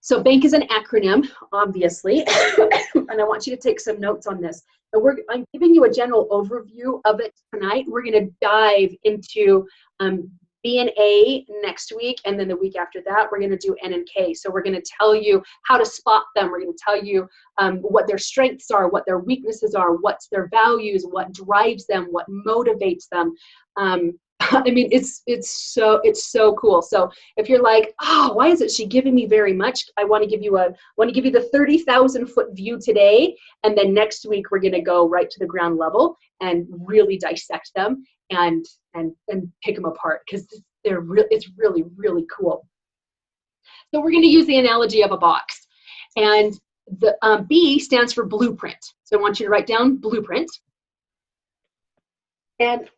So bank is an acronym, obviously, and I want you to take some notes on this. And I'm giving you a general overview of it tonight. We're going to dive into B and A next week, and then the week after that, we're going to do N and K. So we're going to tell you how to spot them. We're going to tell you what their strengths are, what their weaknesses are, what's their values, what drives them, what motivates them. I mean, it's so cool. So if you're like, oh, why isn't she giving me very much? I want to give you the 30,000 foot view today, and then next week we're going to go right to the ground level and really dissect them and pick them apart, because it's really, really cool. So we're going to use the analogy of a box, and the B stands for blueprint. So I want you to write down blueprint. And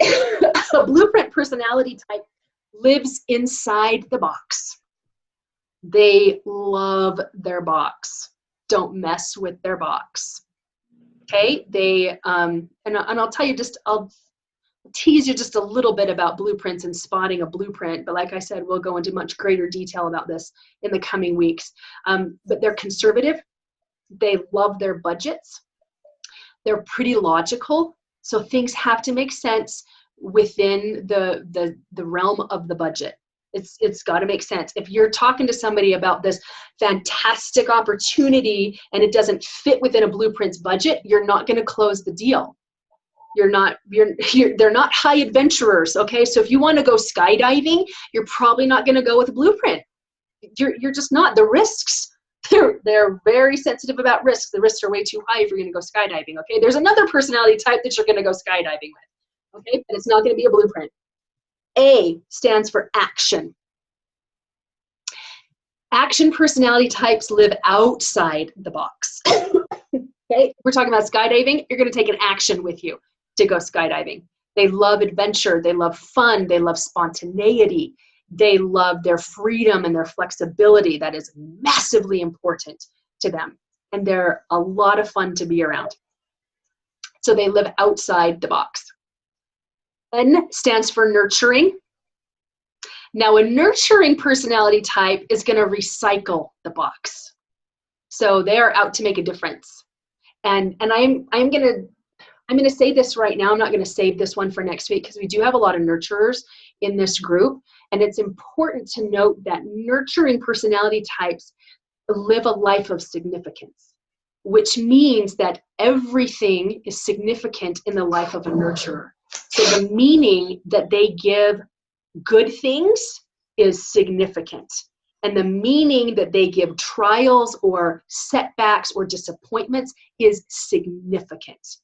a blueprint personality type lives inside the box. They love their box. Don't mess with their box. Okay? They and I'll tell you I'll tease you just a little bit about blueprints and spotting a blueprint. But like I said, we'll go into much greater detail about this in the coming weeks. But they're conservative. They love their budgets. They're pretty logical. So things have to make sense within the realm of the budget. It's got to make sense. If you're talking to somebody about this fantastic opportunity and it doesn't fit within a blueprint's budget, you're not going to close the deal. They're not high adventurers, okay? So if you want to go skydiving, you're probably not going to go with a blueprint. You're just not. The risks. They're very sensitive about risks. The risks are way too high if you're going to go skydiving, okay? There's another personality type that you're going to go skydiving with, okay? But it's not going to be a blueprint. A stands for action. Action personality types live outside the box, okay? We're talking about skydiving. You're going to take an action with you to go skydiving. They love adventure. They love fun. They love spontaneity. They love their freedom and their flexibility. That is massively important to them. And they're a lot of fun to be around. So they live outside the box. N stands for nurturing. Now, a nurturing personality type is going to recycle the box. So they are out to make a difference. And I'm going to say this right now. I'm not going to save this one for next week, because we do have a lot of nurturers in this group. And it's important to note that nurturing personality types live a life of significance, which means that everything is significant in the life of a nurturer. So the meaning that they give good things is significant. and the meaning that they give trials or setbacks or disappointments is significant.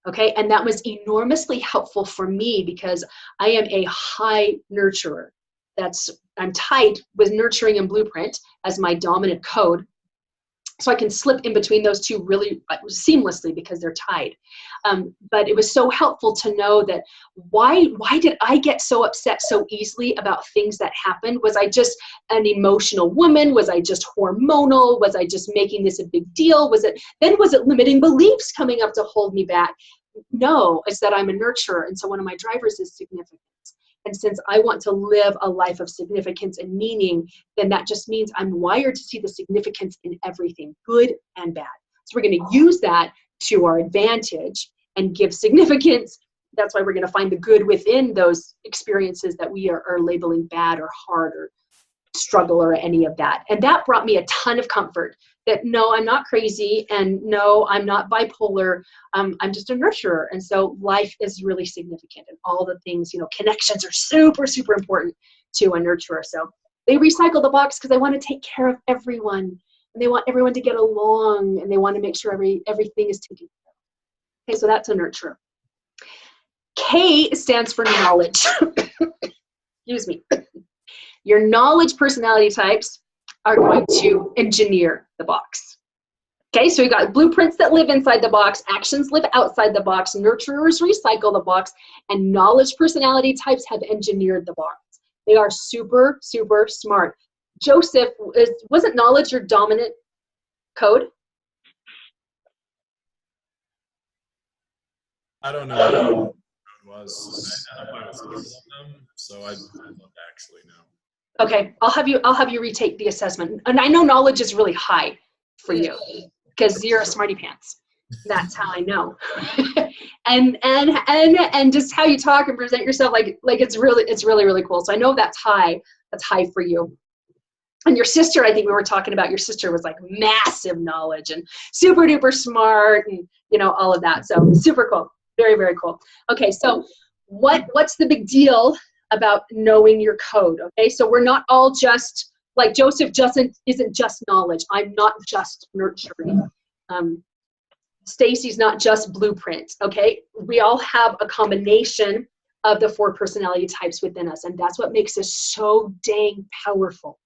Okay, and that was enormously helpful for me because I am a high nurturer. I'm tied with nurturing and blueprint as my dominant code. So I can slip in between those two really seamlessly because they're tied. But it was so helpful to know that why did I get so upset so easily about things that happened? Was I just an emotional woman? Was I just hormonal? Was I just making this a big deal? Was it limiting beliefs coming up to hold me back? No, it's that I'm a nurturer. And so one of my drivers is significance. And since I want to live a life of significance and meaning, then that just means I'm wired to see the significance in everything, good and bad. So we're going to use that to our advantage and give significance. That's why we're going to find the good within those experiences that we are labeling bad or hard or struggle or any of that. And that brought me a ton of comfort that no, I'm not crazy, and no, I'm not bipolar. I'm just a nurturer. And so life is really significant, and all the things, connections are super, super important to a nurturer. So they recycle the box because they want to take care of everyone, and they want everyone to get along, and they want to make sure everything is taken care of. Okay, so that's a nurturer. K stands for knowledge. Excuse me. Your knowledge personality types are going to engineer the box. Okay, so we got blueprints that live inside the box, actions live outside the box, nurturers recycle the box, and knowledge personality types have engineered the box. They are super, super smart. Joseph, wasn't knowledge your dominant code? I don't know what the code was. I identify with several of them, so I'd love to actually know. Okay, I'll have you retake the assessment. And I know knowledge is really high for you because you're a smarty pants. That's how I know. and just how you talk and present yourself, like it's really, really cool. So I know that's high for you. And your sister, I think we were talking about, your sister was like massive knowledge and super duper smart and all of that. So super cool. Very, very cool. Okay, so what's the big deal about knowing your code? Okay, so we're not all just like Joseph isn't just knowledge. I'm not just nurturing. Stacy's not just blueprint. Okay, we all have a combination of the 4 personality types within us, and that's what makes us so dang powerful.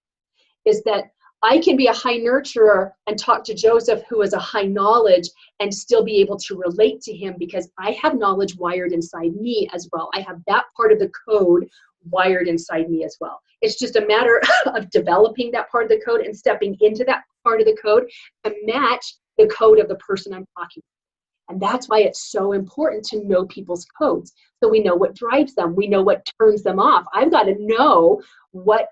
Is that I can be a high nurturer and talk to Joseph, who is a high knowledge, and still be able to relate to him because I have knowledge wired inside me as well. I have that part of the code wired inside me as well. It's just a matter of developing that part of the code and stepping into that part of the code to match the code of the person I'm talking to. And that's why it's so important to know people's codes. So we know what drives them. We know what turns them off. I've got to know what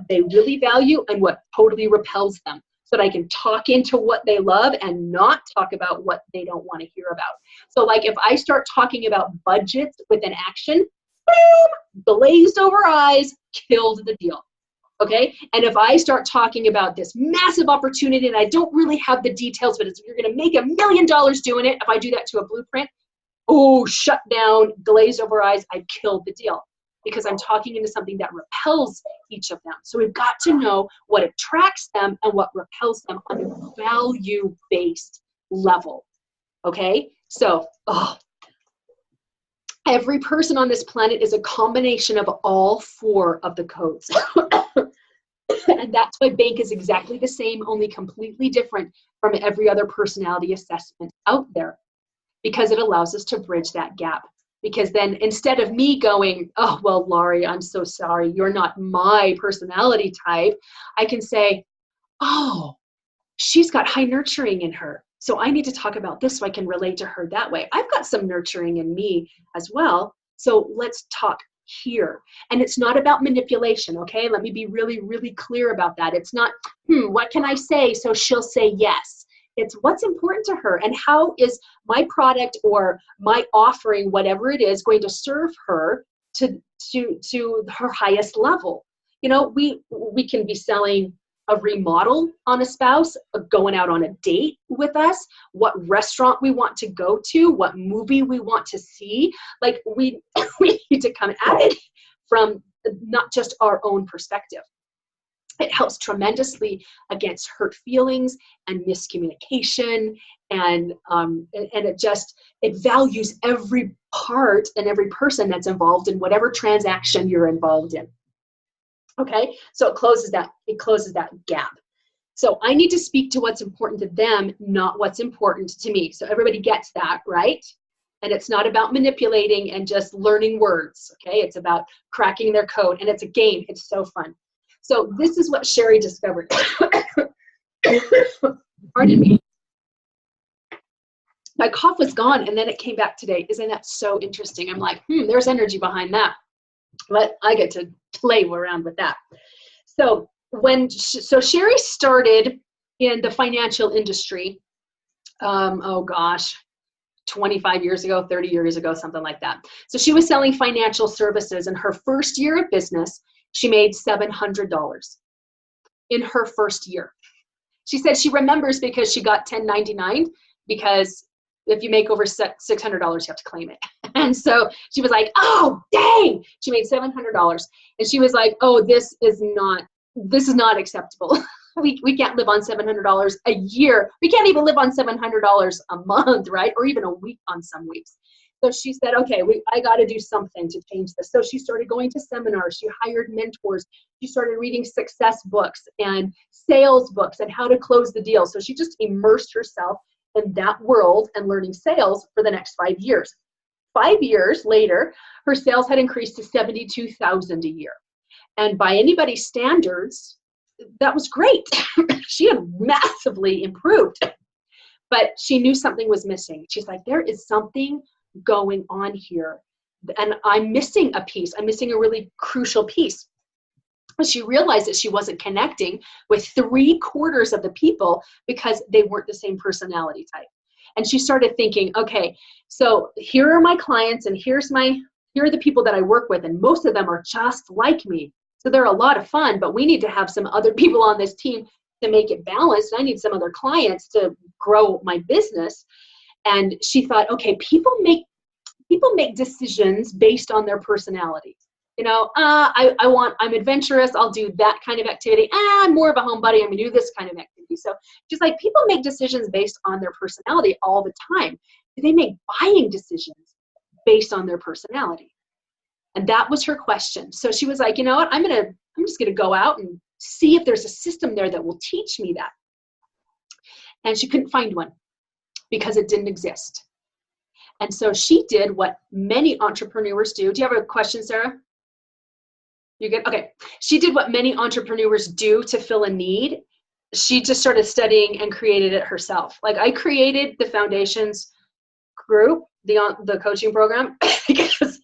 they really value and what totally repels them so that I can talk into what they love and not talk about what they don't want to hear about. So like if I start talking about budgets with an action, boom, glazed over eyes, killed the deal. Okay, and if I start talking about this massive opportunity and I don't really have the details, but you're going to make $1 million doing it, if I do that to a blueprint, oh, shut down, glazed over eyes, I've killed the deal because I'm talking into something that repels each of them. So we've got to know what attracts them and what repels them on a value-based level. Okay, so every person on this planet is a combination of all 4 of the codes. And that's why Bank is exactly the same, only completely different from every other personality assessment out there, because it allows us to bridge that gap. Because then instead of me going, oh, well, Laurie, I'm so sorry, you're not my personality type, I can say, oh, she's got high nurturing in her. So I need to talk about this so I can relate to her that way. I've got some nurturing in me as well. So let's talk here. And it's not about manipulation, okay? Let me be really, really clear about that. It's not, what can I say so she'll say yes? It's what's important to her and how is my product or my offering, whatever it is, going to serve her to her highest level. We can be selling a remodel on a spouse, going out on a date with us, what restaurant we want to go to, what movie we want to see. Like we need to come at it from not just our own perspective. It helps tremendously against hurt feelings and miscommunication, and it values every part and every person that's involved in whatever transaction you're involved in. Okay, so it closes that gap. So I need to speak to what's important to them, not what's important to me. So everybody gets that, right? And it's not about manipulating and just learning words, okay? It's about cracking their code, and it's a game. It's so fun. So this is what Sherry discovered. Pardon me. My cough was gone, and then it came back today. Isn't that so interesting? I'm like, there's energy behind that. But I get to play around with that. So Sherry started in the financial industry, 25 years ago, 30 years ago, something like that. So she was selling financial services. In her first year of business, she made $700 in her first year. She said she remembers because she got 1099, because if you make over $600, you have to claim it. And so she was like, oh, dang, she made $700. And she was like, oh, this is not acceptable. We can't live on $700 a year. We can't even live on $700 a month, right? Or even a week on some weeks. So she said, okay, I got to do something to change this. So she started going to seminars. She hired mentors. She started reading success books and sales books and how to close the deal. So she just immersed herself in that world and learning sales for the next 5 years. 5 years later, her sales had increased to $72,000 a year. And by anybody's standards, that was great. She had massively improved, but she knew something was missing. She's like, there is something going on here, and I'm missing a piece. I'm missing a really crucial piece. She realized that she wasn't connecting with 3/4 of the people because they weren't the same personality type. And she started thinking, okay, so here are my clients, and here are the people that I work with, and most of them are just like me. So they're a lot of fun, but we need to have some other people on this team to make it balanced. I need some other clients to grow my business. And she thought, okay, people make decisions based on their personality. You know, I'm adventurous. I'll do that kind of activity. I'm more of a homebody. I'm gonna do this kind of activity. So she's like, people make decisions based on their personality all the time. They make buying decisions based on their personality. And that was her question. So she was like, you know what? I'm just gonna go out and see if there's a system there that will teach me that. And she couldn't find one because it didn't exist. And so she did what many entrepreneurs do. Do you have a question, Sarah? You good? Okay. She did what many entrepreneurs do to fill a need. She just started studying and created it herself. Like, I created the Foundations group, the coaching program, because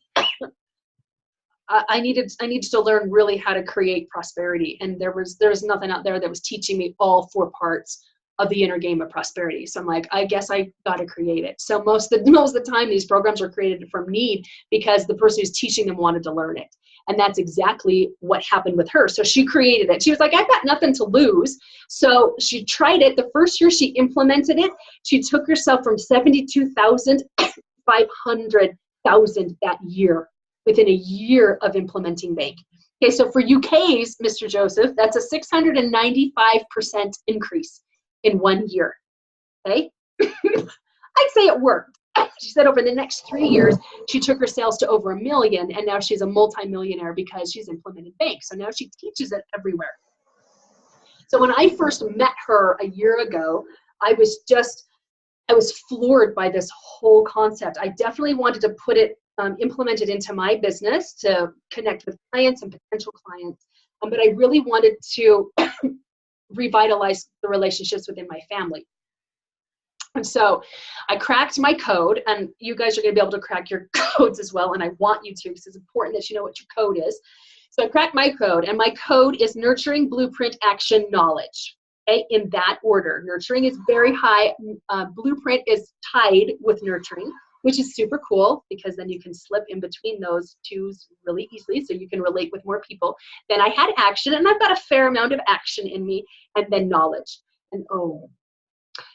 I needed to learn really how to create prosperity. And there was nothing out there that was teaching me all 4 parts of the inner game of prosperity. So I'm like, I guess I got to create it. So most of the time, these programs are created from need because the person who's teaching them wanted to learn it. And that's exactly what happened with her. So she created it. She was like, I've got nothing to lose. So she tried it. The first year she implemented it, she took herself from 72,000 to 500,000 that year, within a year of implementing Bank. Okay, so for UK's, Mr. Joseph, that's a 695% increase in 1 year. Okay, I'd say it worked. She said over the next 3 years, she took her sales to over $1 million, and now she's a multimillionaire because she's implemented Bank. So now she teaches it everywhere. So when I first met her a year ago, I was floored by this whole concept. I definitely wanted to put it, implement it into my business to connect with clients and potential clients. But I really wanted to revitalize the relationships within my family. And so I cracked my code, and you guys are going to be able to crack your codes as well. And I want you to, because it's important that you know what your code is. So I cracked my code, and my code is nurturing, blueprint, action, knowledge. Okay, in that order. Nurturing is very high. Blueprint is tied with nurturing, which is super cool because then you can slip in between those twos really easily, so you can relate with more people. Then I had action, and I've got a fair amount of action in me, and then knowledge. And oh,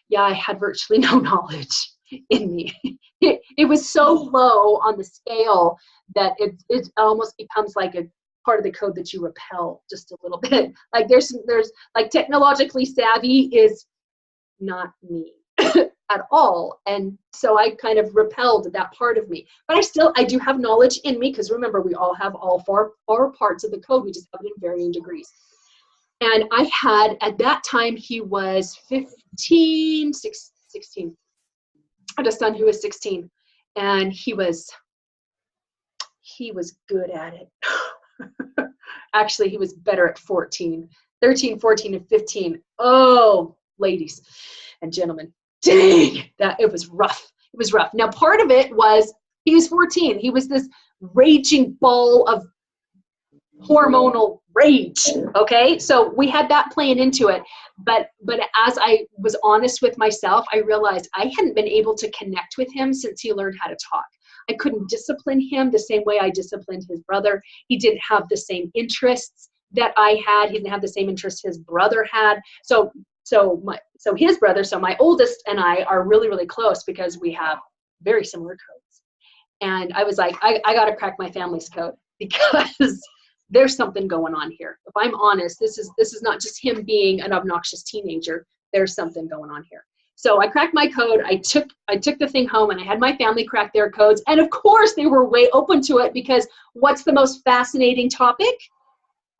yeah, I had virtually no knowledge in me. It was so low on the scale that it almost becomes like a part of the code that you repel just a little bit. Like there's like technologically savvy is not me at all. And so I kind of repelled that part of me. But I do have knowledge in me, because remember, we all have all four parts of the code. We just have it in varying degrees. And I had, at that time, he was 16. I had a son who was 16, and he was good at it. Actually, he was better at 14, 13, 14, and 15. Oh, ladies and gentlemen, dang, it was rough. It was rough. Now, part of it was he was 14. He was this raging ball of hormonal rage. Okay, so we had that playing into it. But as I was honest with myself, I realized I hadn't been able to connect with him since he learned how to talk. I couldn't discipline him the same way I disciplined his brother. He didn't have the same interests that I had. He didn't have the same interests his brother had. So his brother, so my oldest and I are really, really close because we have very similar codes. And I was like, I got to crack my family's code, because there's something going on here. If I'm honest, this is not just him being an obnoxious teenager. There's something going on here. So I cracked my code. I took the thing home, and I had my family crack their codes. And of course, they were way open to it, because what's the most fascinating topic?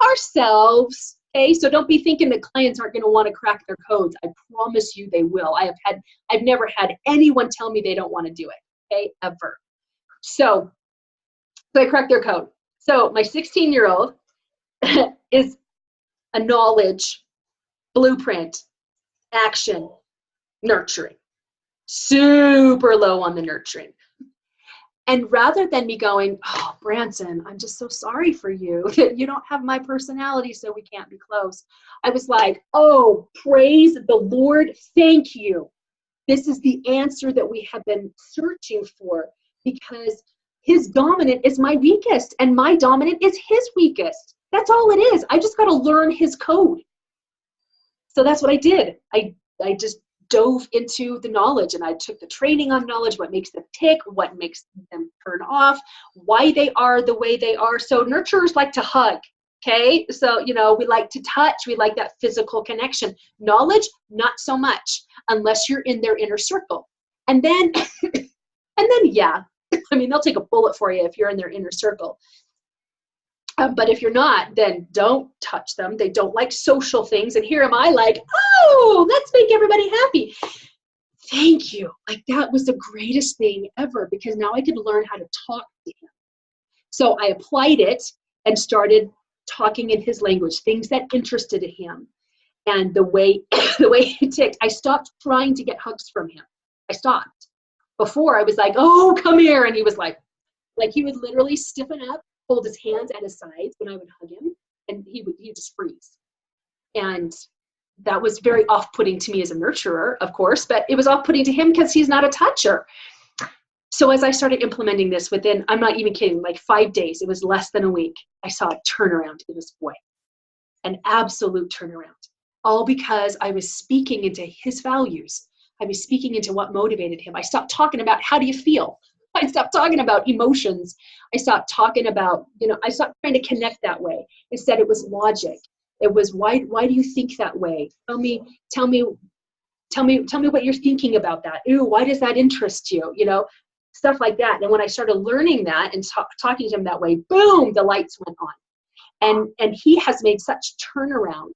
Ourselves. Okay, so don't be thinking that clients aren't going to want to crack their codes. I promise you they will. I've never had anyone tell me they don't want to do it. Okay, ever. So I cracked their code. So my 16-year-old is a knowledge, blueprint, action, nurturing. Super low on the nurturing. And rather than me going, oh, Branson, I'm just so sorry for you that you don't have my personality, so we can't be close, I was like, oh, praise the Lord, thank you. This is the answer that we have been searching for, because his dominant is my weakest, and my dominant is his weakest. That's all it is. I just got to learn his code. So that's what I did. I just dove into the knowledge, and I took the training on knowledge, what makes them tick, what makes them turn off, why they are the way they are. So nurturers like to hug, okay? So, we like to touch, we like that physical connection. Knowledge, not so much, unless you're in their inner circle. And then, yeah, I mean, they'll take a bullet for you if you're in their inner circle. But if you're not, then don't touch them. They don't like social things. And here am I like, oh, let's make everybody happy. Thank you. Like, that was the greatest thing ever, because now I could learn how to talk to him. So I applied it and started talking in his language, things that interested him. And the way he ticked, I stopped trying to get hugs from him. I stopped. Before I was like, oh, come here. And he was like he would literally stiffen up, hold his hands at his sides when I would hug him, and he'd just freeze. And that was very off-putting to me as a nurturer, of course, but it was off-putting to him because he's not a toucher. So as I started implementing this within, I'm not even kidding, like 5 days, it was less than a week, I saw a turnaround in this boy, an absolute turnaround, all because I was speaking into his values. I was speaking into what motivated him. I stopped talking about how do you feel. I stopped talking about emotions. I stopped talking about, I stopped trying to connect that way. Instead, it was logic. It was, why do you think that way? Tell me what you're thinking about that. Ooh, why does that interest you? Stuff like that. And when I started learning that and talking to him that way, boom, the lights went on. And he has made such turnaround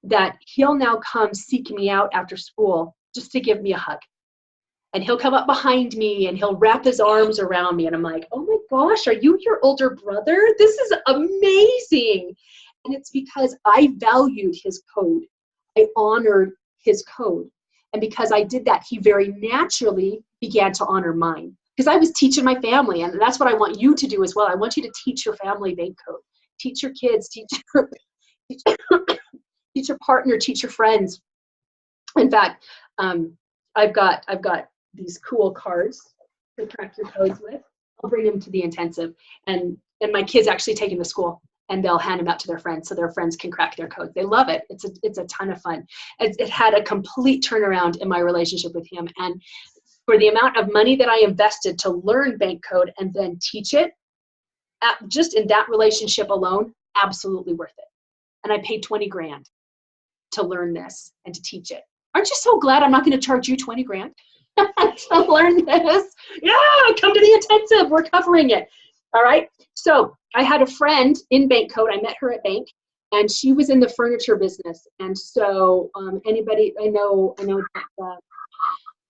that he'll now come seek me out after school just to give me a hug. And he'll come up behind me and he'll wrap his arms around me. And I'm like, oh my gosh, are you your older brother? This is amazing. And it's because I valued his code. I honored his code. And because I did that, he very naturally began to honor mine. Because I was teaching my family, and that's what I want you to do as well. I want you to teach your family bank code. Teach your kids, teach your partner, teach your friends. In fact, I've got these cool cards to crack your codes with. I'll bring them to the intensive, and my kids actually take them to school, and they'll hand them out to their friends so their friends can crack their codes. They love it. It's a ton of fun. It had a complete turnaround in my relationship with him, and for the amount of money that I invested to learn bank code and then teach it, just in that relationship alone, absolutely worth it. And I paid 20 grand to learn this and to teach it. Aren't you so glad I'm not going to charge you 20 grand to learn this? Yeah, come to the intensive. We're covering it. All right. So I had a friend in bank code. I met her at bank, and she was in the furniture business. And so anybody, I know that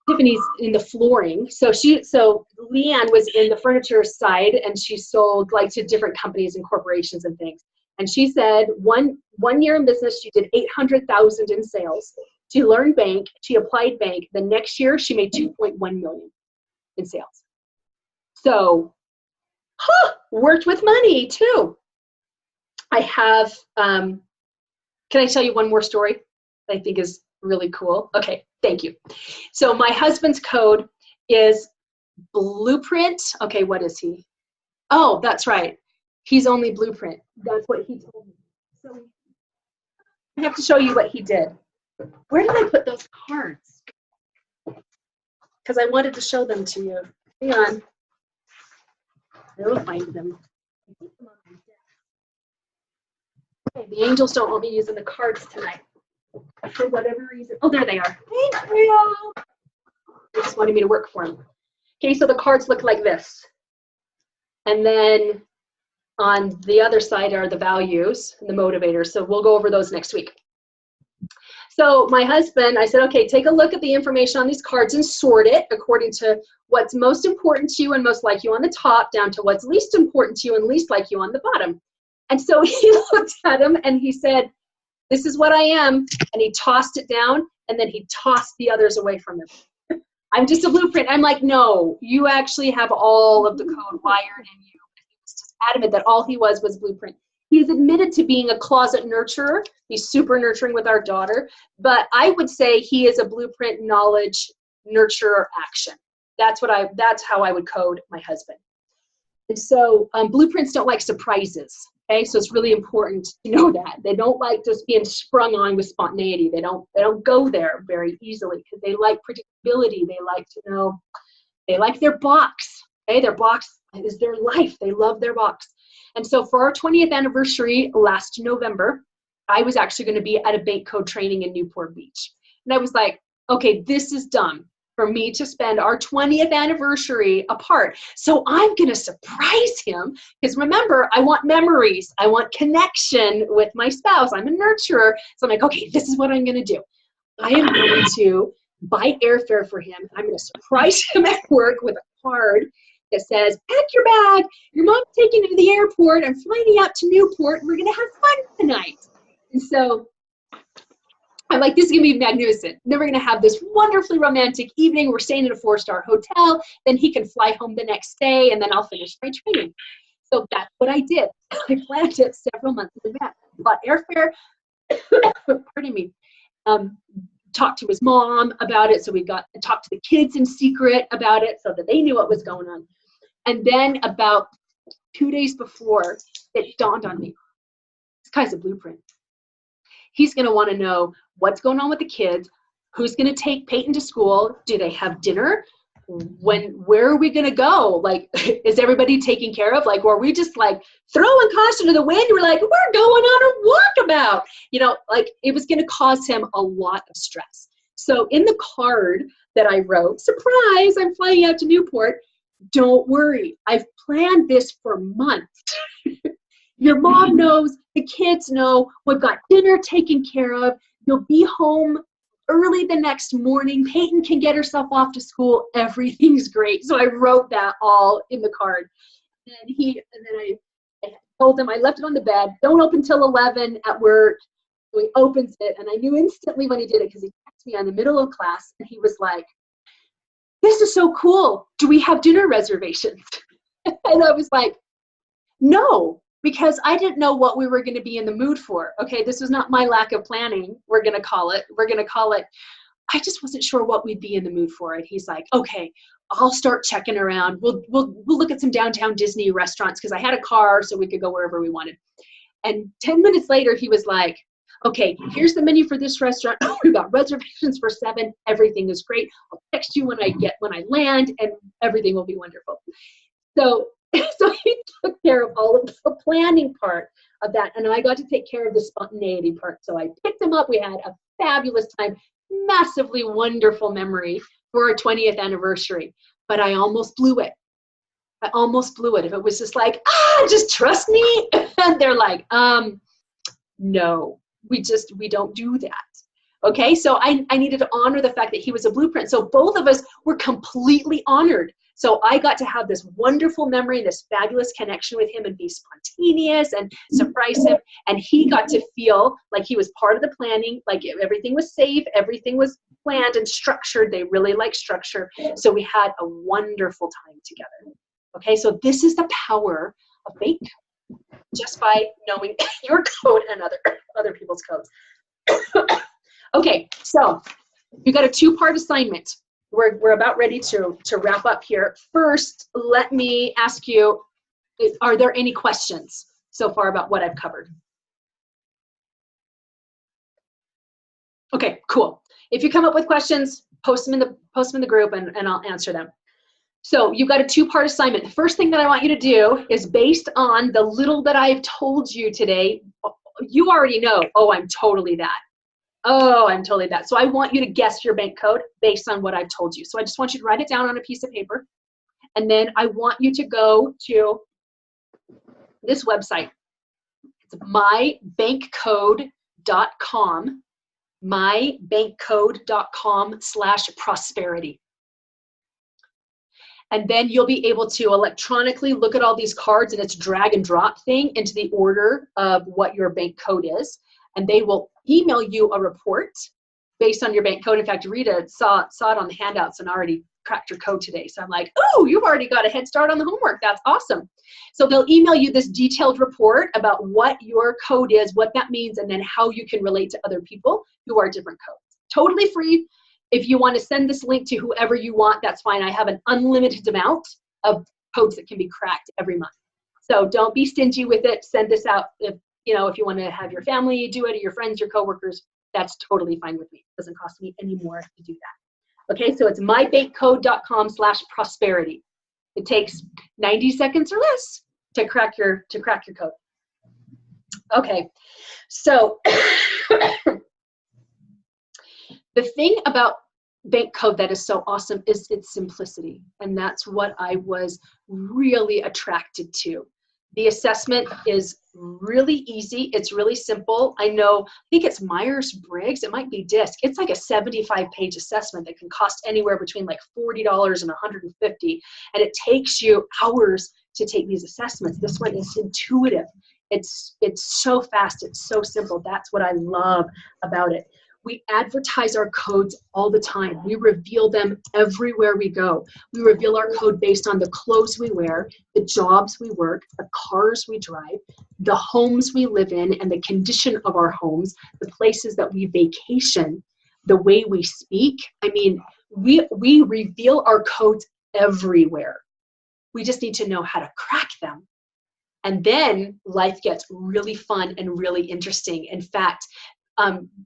Tiffany's in the flooring. So Leanne was in the furniture side, and she sold like to different companies and corporations and things. And she said one year in business, she did 800,000 in sales. She learned bank. She applied bank. The next year, she made 2.1 million in sales. So, worked with money too. I have, can I tell you one more story that I think is really cool? Okay, thank you. So my husband's code is Blueprint. Okay, what is he? Oh, that's right. He's only Blueprint. That's what he told me. So I have to show you what he did. Where did I put those cards? Because I wanted to show them to you. Hang on. I will find them. Okay, the angels don't want me using the cards tonight. For whatever reason. Oh, there they are. Thank you. They just wanted me to work for them. Okay, so the cards look like this. And then on the other side are the values and the motivators. So we'll go over those next week. So my husband, I said, okay, take a look at the information on these cards and sort it according to what's most important to you and most like you on the top, down to what's least important to you and least like you on the bottom. And so he looked at them and he said, this is what I am. And he tossed it down, and then he tossed the others away from him. I'm just a blueprint. I'm like, no, you actually have all of the code wired in you. He was just adamant that all he was blueprint. He's admitted to being a closet nurturer. He's super nurturing with our daughter. But I would say he is a blueprint knowledge nurturer action. That's how I would code my husband. And so blueprints don't like surprises. Okay, so it's really important to know that. They don't like just being sprung on with spontaneity. They don't go there very easily because they like predictability. They like to know, they like their box. Okay, their box is their life. They love their box. And so for our 20th anniversary last November, I was actually going to be at a bank code training in Newport Beach. And I was like, okay, this is dumb for me to spend our 20th anniversary apart. So I'm going to surprise him because remember, I want memories. I want connection with my spouse. I'm a nurturer. So I'm like, okay, this is what I'm going to do. I am going to buy airfare for him. I'm going to surprise him at work with a card that says, pack your bag. Your mom's taking you to the airport. I'm flying you out to Newport. And we're going to have fun tonight. And so I'm like, this is going to be magnificent. Then we're going to have this wonderfully romantic evening. We're staying at a 4-star hotel. Then he can fly home the next day, and then I'll finish my training. So that's what I did. I planned it several months in advance. Bought airfare. Pardon me. Talked to his mom about it. So we talked to the kids in secret about it so that they knew what was going on. And then about 2 days before, it dawned on me. This guy's a blueprint. He's going to want to know what's going on with the kids, who's going to take Peyton to school, do they have dinner, where are we going to go? Like, is everybody taken care of? Like, were we just like throwing caution to the wind? We're like, we're going on a walkabout. You know, like it was going to cause him a lot of stress. So in the card that I wrote, surprise, I'm flying out to Newport. Don't worry. I've planned this for months. Your mom knows, the kids know, we've got dinner taken care of. You'll be home early the next morning. Peyton can get herself off to school. Everything's great. So I wrote that all in the card. And then I told him, I left it on the bed. Don't open till 11 at work. So he opens it, and I knew instantly when he did it because he texted me in the middle of class, and he was like, this is so cool. Do we have dinner reservations? And I was like, no. Because I didn't know what we were going to be in the mood for. Okay, this was not my lack of planning, we're going to call it. I just wasn't sure what we'd be in the mood for. And he's like, okay, I'll start checking around. We'll look at some downtown Disney restaurants because I had a car so we could go wherever we wanted. And 10 minutes later, he was like, okay, here's the menu for this restaurant. We've got reservations for 7. Everything is great. I'll text you when I land, and everything will be wonderful. So So he took care of all of the planning part of that. And I got to take care of the spontaneity part. So I picked him up. We had a fabulous time, massively wonderful memory for our 20th anniversary. But I almost blew it. I almost blew it. If it was just like, just trust me. And they're like, no, we don't do that. Okay, so I needed to honor the fact that he was a blueprint. So both of us were completely honored. So I got to have this wonderful memory, this fabulous connection with him and be spontaneous and surprise him. And he got to feel like he was part of the planning, like everything was safe, everything was planned and structured. They really like structure. So we had a wonderful time together. Okay, so this is the power of Bank Code, just by knowing your code and other people's codes. Okay, so you got a 2-part assignment. We're about ready to wrap up here. First, let me ask you, are there any questions so far about what I've covered? Okay, cool. If you come up with questions, post them in the group and I'll answer them. So you've got a 2-part assignment. The first thing that I want you to do is, based on the little that I've told you today, you already know, oh, I'm totally that. Oh, I'm totally that. So I want you to guess your bank code based on what I've told you. So I just want you to write it down on a piece of paper. And then I want you to go to this website. It's mybankcode.com, mybankcode.com/prosperity. And then you'll be able to electronically look at all these cards, and it's drag and drop thing into the order of what your bank code is. And they will email you a report based on your bank code. In fact, Rita saw it on the handouts and already cracked your code today. So I'm like, oh, you've already got a head start on the homework. That's awesome. So they'll email you this detailed report about what your code is, what that means, and then how you can relate to other people who are different codes. Totally free. If you want to send this link to whoever you want, that's fine. I have an unlimited amount of codes that can be cracked every month. So don't be stingy with it. Send this out. If you want to have your family do it, or your friends, your coworkers, that's totally fine with me. It doesn't cost me any more to do that. Okay, so it's mybankcode.com/prosperity. It takes 90 seconds or less to crack your code. Okay, so the thing about bank code that is so awesome is its simplicity, and that's what I was really attracted to. The assessment is really easy. It's really simple. I think it's Myers-Briggs. It might be DISC. It's like a 75-page assessment that can cost anywhere between like $40 and $150. And it takes you hours to take these assessments. This one is intuitive. It's so fast. It's so simple. That's what I love about it. We advertise our codes all the time. We reveal them everywhere we go. We reveal our code based on the clothes we wear, the jobs we work, the cars we drive, the homes we live in, and the condition of our homes, the places that we vacation, the way we speak. I mean, we reveal our codes everywhere. We just need to know how to crack them. And then life gets really fun and really interesting. In fact,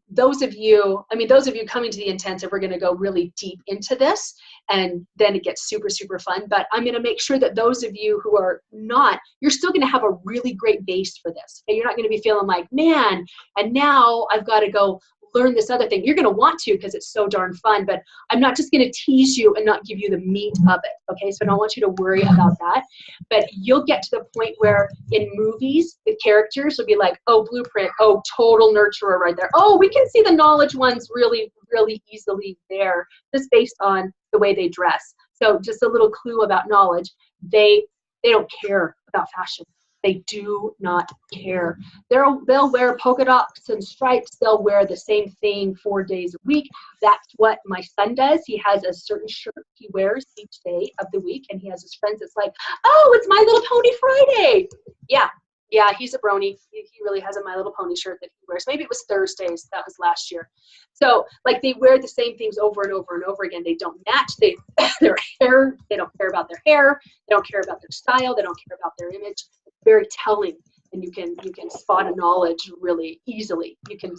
those of you coming to the intensive, we're going to go really deep into this, and then it gets super, super fun. But I'm going to make sure that those of you who are not, you're still going to have a really great base for this. Okay? You're not going to be feeling like, man, and now I've got to go learn this other thing. You're going to want to, because it's so darn fun, but I'm not just going to tease you and not give you the meat of it. Okay, so I don't want you to worry about that. But you'll get to the point where in movies, the characters will be like, oh, blueprint, oh, total nurturer right there. Oh, we can see the knowledge ones really, really easily there, just based on the way they dress. So just a little clue about knowledge. They don't care about fashion. They do not care. They'll wear polka dots and stripes. They'll wear the same thing 4 days a week. That's what my son does. He has a certain shirt he wears each day of the week, and he has his friends. It's like, oh, it's My Little Pony Friday. Yeah, he's a brony. He really has a My Little Pony shirt that he wears. Maybe it was Thursdays. That was last year. So, like, they wear the same things over and over and over again. They don't match their hair. They don't care about their hair. They don't care about their style. They don't care about their image. It's very telling, and you can spot a knowledge really easily. You can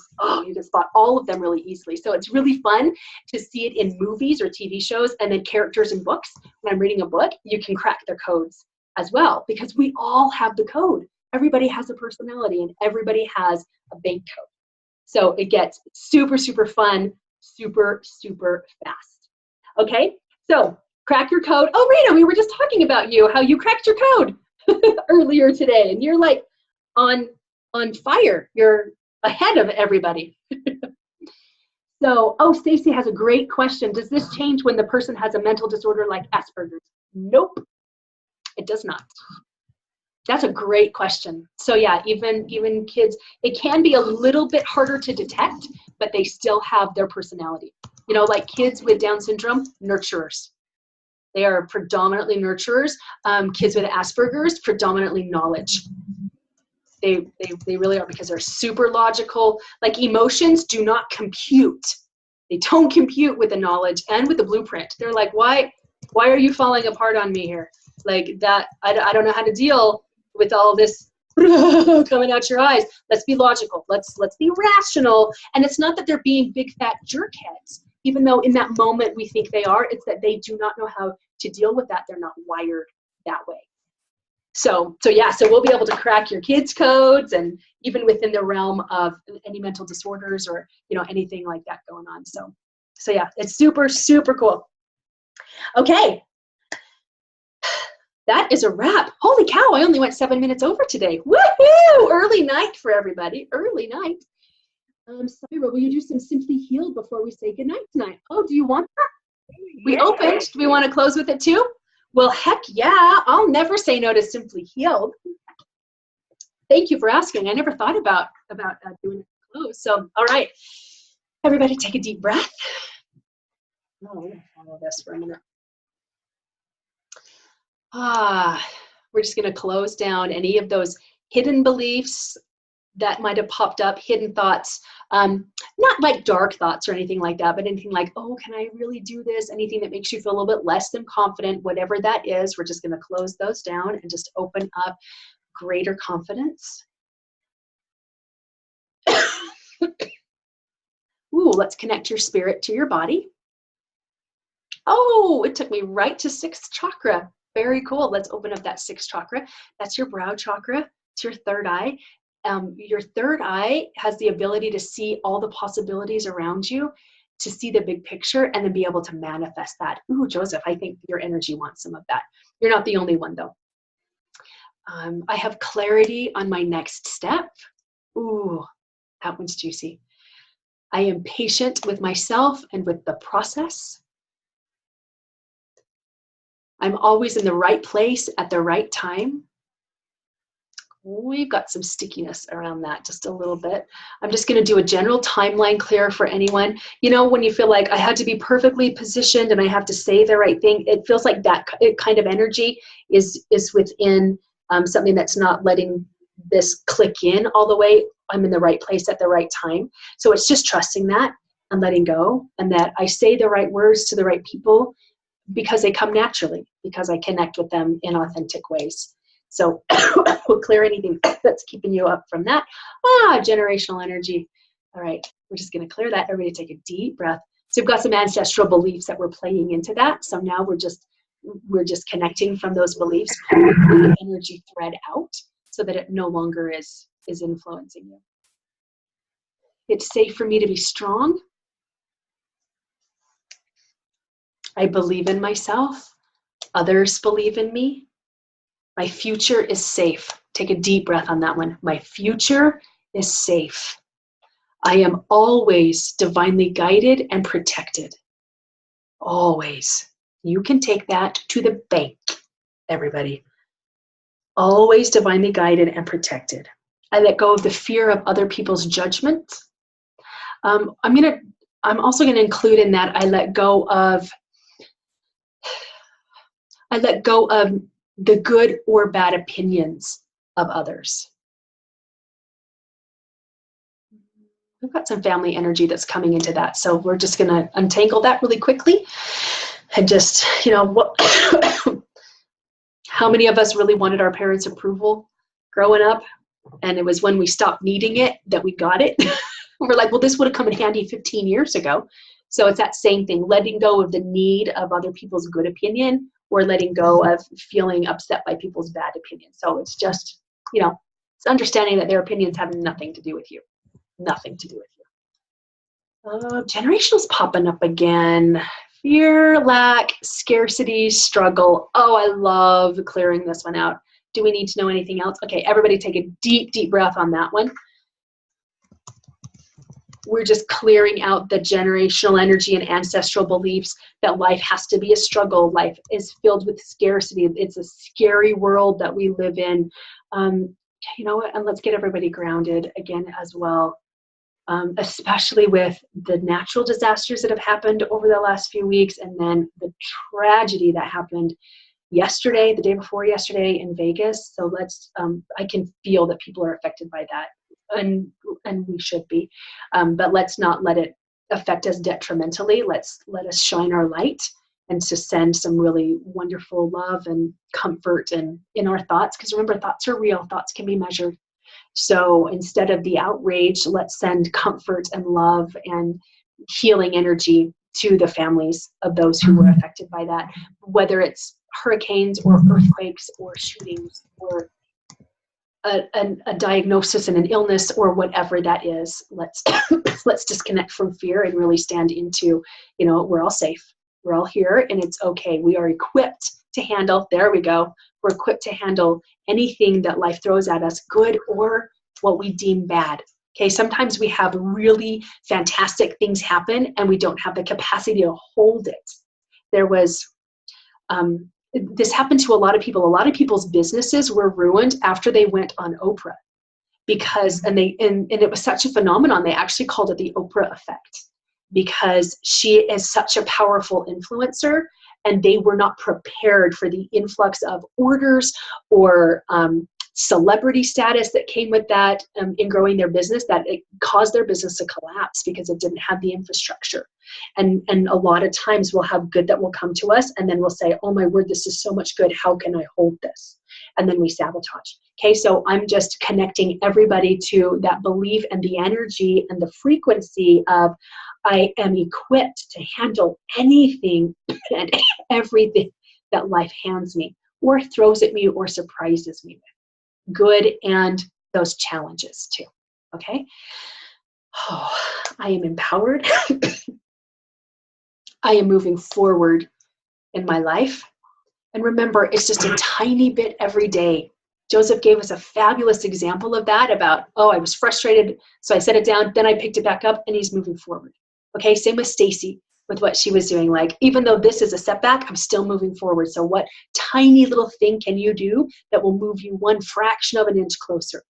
spot all of them really easily. So it's really fun to see it in movies or TV shows, and then characters in books. When I'm reading a book, you can crack their codes as well, because we all have the code. Everybody has a personality and everybody has a bank code. So it gets super, super fun, super, super fast. Okay, so crack your code. Oh, Rita, we were just talking about you, how you cracked your code earlier today, and you're like on fire. You're ahead of everybody. So, oh, Stacy has a great question. Does this change when the person has a mental disorder like Asperger's? Nope, it does not. That's a great question. So yeah, even kids, it can be a little bit harder to detect, but they still have their personality. You know, like kids with Down syndrome, nurturers. They are predominantly nurturers. Kids with Asperger's, predominantly knowledge. They really are, because they're super logical. Like emotions do not compute. They don't compute with the knowledge and with the blueprint. They're like, why are you falling apart on me here? Like that, I don't know how to deal with all this coming out your eyes. Let's be logical. Let's be rational. And it's not that they're being big fat jerkheads, even though in that moment we think they are. It's that they do not know how to deal with that. They're not wired that way. So yeah, so we'll be able to crack your kids' codes, and even within the realm of any mental disorders or, you know, anything like that going on. So yeah, it's super, super cool. Okay. That is a wrap. Holy cow, I only went 7 minutes over today. Woohoo! Early night for everybody. Early night. Syra, will you do some Simply Healed before we say goodnight tonight? Oh, do you want that? We opened. Do we want to close with it too? Well, heck yeah. I'll never say no to Simply Healed. Thank you for asking. I never thought about doing it close. So, all right. Everybody take a deep breath. Oh, I'm going to follow this for a minute. We're just going to close down any of those hidden beliefs that might have popped up, hidden thoughts, not like dark thoughts or anything like that, but anything like, oh, can I really do this? Anything that makes you feel a little bit less than confident, whatever that is, we're just going to close those down and just open up greater confidence. Ooh, let's connect your spirit to your body. Oh, it took me right to 6th chakra. Very cool. Let's open up that 6th chakra. That's your brow chakra. It's your third eye. Your third eye has the ability to see all the possibilities around you, to see the big picture, and then be able to manifest that. Ooh, Joseph, I think your energy wants some of that. You're not the only one, though. I have clarity on my next step. Ooh, that one's juicy. I am patient with myself and with the process. I'm always in the right place at the right time. We've got some stickiness around that just a little bit. I'm just going to do a general timeline clear for anyone. You know, when you feel like I had to be perfectly positioned and I have to say the right thing, it feels like that kind of energy is within something that's not letting this click in all the way. I'm in the right place at the right time. So it's just trusting that and letting go, and that I say the right words to the right people because they come naturally, because I connect with them in authentic ways. So we'll clear anything that's keeping you up from that. Generational energy. All right, we're just going to clear that. Everybody take a deep breath. So we've got some ancestral beliefs that we're playing into that. So now we're just connecting from those beliefs, pulling the energy thread out so that it no longer is influencing you. It's safe for me to be strong. I believe in myself. Others believe in me. My future is safe. Take a deep breath on that one. My future is safe. I am always divinely guided and protected. Always. You can take that to the bank, everybody. Always divinely guided and protected. I let go of the fear of other people's judgment. I'm also going to include in that I let go of the good or bad opinions of others. We've got some family energy that's coming into that. So we're just going to untangle that really quickly. And just, you know, how many of us really wanted our parents' approval growing up? And it was when we stopped needing it that we got it. We're like, well, this would have come in handy 15 years ago. So it's that same thing, letting go of the need of other people's good opinion or letting go of feeling upset by people's bad opinions. So it's just, it's understanding that their opinions have nothing to do with you. Nothing to do with you. Generational's popping up again. Fear, lack, scarcity, struggle. Oh, I love clearing this one out. Do we need to know anything else? Okay, everybody take a deep, deep breath on that one. We're just clearing out the generational energy and ancestral beliefs that life has to be a struggle. Life is filled with scarcity. It's a scary world that we live in. You know what? And let's get everybody grounded again as well. Especially with the natural disasters that have happened over the last few weeks, and then the tragedy that happened yesterday, the day before yesterday in Vegas. So let's, I can feel that people are affected by that, and we should be, but let's not let it affect us detrimentally. Let us shine our light and to send some really wonderful love and comfort and in our thoughts, because remember, thoughts are real, thoughts can be measured. So instead of the outrage, let's send comfort and love and healing energy to the families of those who were affected by that, whether it's hurricanes or earthquakes or shootings or a diagnosis and an illness or whatever that is. Let's disconnect from fear and really stand into, we're all safe. We're all here and it's okay. We are equipped to handle, there we go. We're equipped to handle anything that life throws at us, good or what we deem bad. Okay, sometimes we have really fantastic things happen and we don't have the capacity to hold it. There was, this happened to a lot of people. A lot of people's businesses were ruined after they went on Oprah because, and it was such a phenomenon, they actually called it the Oprah effect because she is such a powerful influencer. And they were not prepared for the influx of orders or celebrity status that came with that in growing their business, that it caused their business to collapse because it didn't have the infrastructure. And a lot of times we'll have good that will come to us and then we'll say, oh my word, this is so much good. How can I hold this? And then we sabotage. Okay, so I'm just connecting everybody to that belief and the energy and the frequency of I am equipped to handle anything and everything that life hands me or throws at me or surprises me with. Good and those challenges too, okay? Oh, I am empowered. I am moving forward in my life. And remember, it's just a tiny bit every day. Joseph gave us a fabulous example of that about, oh, I was frustrated, so I set it down, then I picked it back up, and he's moving forward. Okay, same with Stacy, with what she was doing. Like, even though this is a setback, I'm still moving forward. So what tiny little thing can you do that will move you one fraction of an inch closer?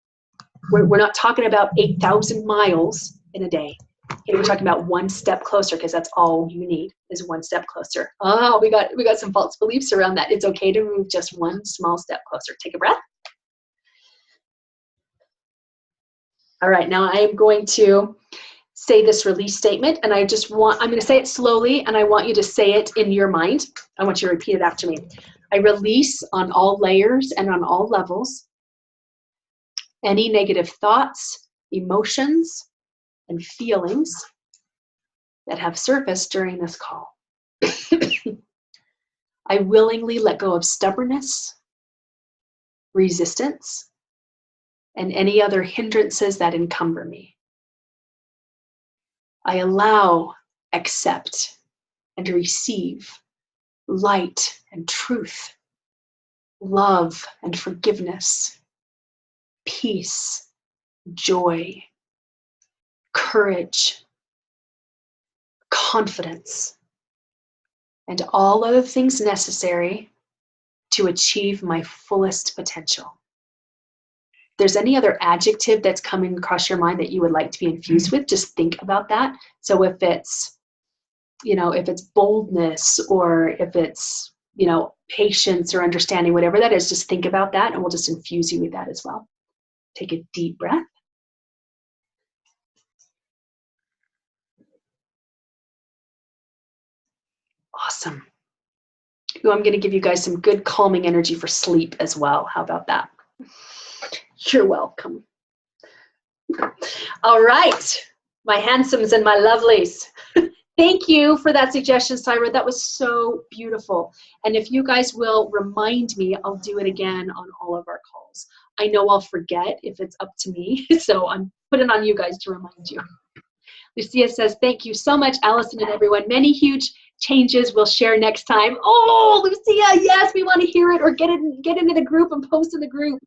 We're not talking about 8,000 miles in a day. Okay, we're talking about one step closer, because that's all you need is one step closer. Oh, we got some false beliefs around that. It's okay to move just one small step closer. Take a breath. All right, now I am going to say this release statement, and I'm going to say it slowly, and I want you to say it in your mind. I want you to repeat it after me. I release on all layers and on all levels any negative thoughts, emotions, and feelings that have surfaced during this call. I willingly let go of stubbornness, resistance, and any other hindrances that encumber me. I allow, accept, and receive light and truth, love and forgiveness, peace, joy, courage, confidence, and all other things necessary to achieve my fullest potential. If there's any other adjective that's coming across your mind that you would like to be infused with, just think about that. So if it's, if it's boldness or if it's, patience or understanding, whatever that is, just think about that and we'll just infuse you with that as well. Take a deep breath. Awesome. Ooh, I'm going to give you guys some good calming energy for sleep as well. How about that? You're welcome. All right, my handsomes and my lovelies. Thank you for that suggestion, Syra. That was so beautiful. And if you guys will remind me, I'll do it again on all of our calls. I know I'll forget if it's up to me, so I'm putting on you guys to remind you. Lucia says, thank you so much, Allison and everyone. Many huge changes we'll share next time. Oh, Lucia, yes, we want to hear it, or get into the group and post in the group.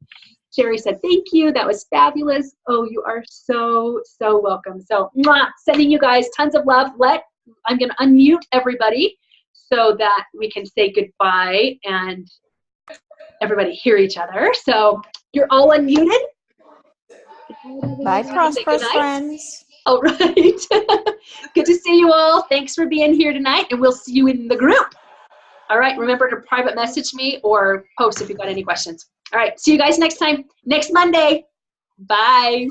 Sherry said, thank you. That was fabulous. Oh, you are so, so welcome. So, sending you guys tons of love. I'm going to unmute everybody so that we can say goodbye and everybody hear each other. So, you're all unmuted. Bye, prosperous friends. All right. Good to see you all. Thanks for being here tonight, and we'll see you in the group. All right. Remember to private message me or post if you've got any questions. All right. See you guys next time, next Monday. Bye.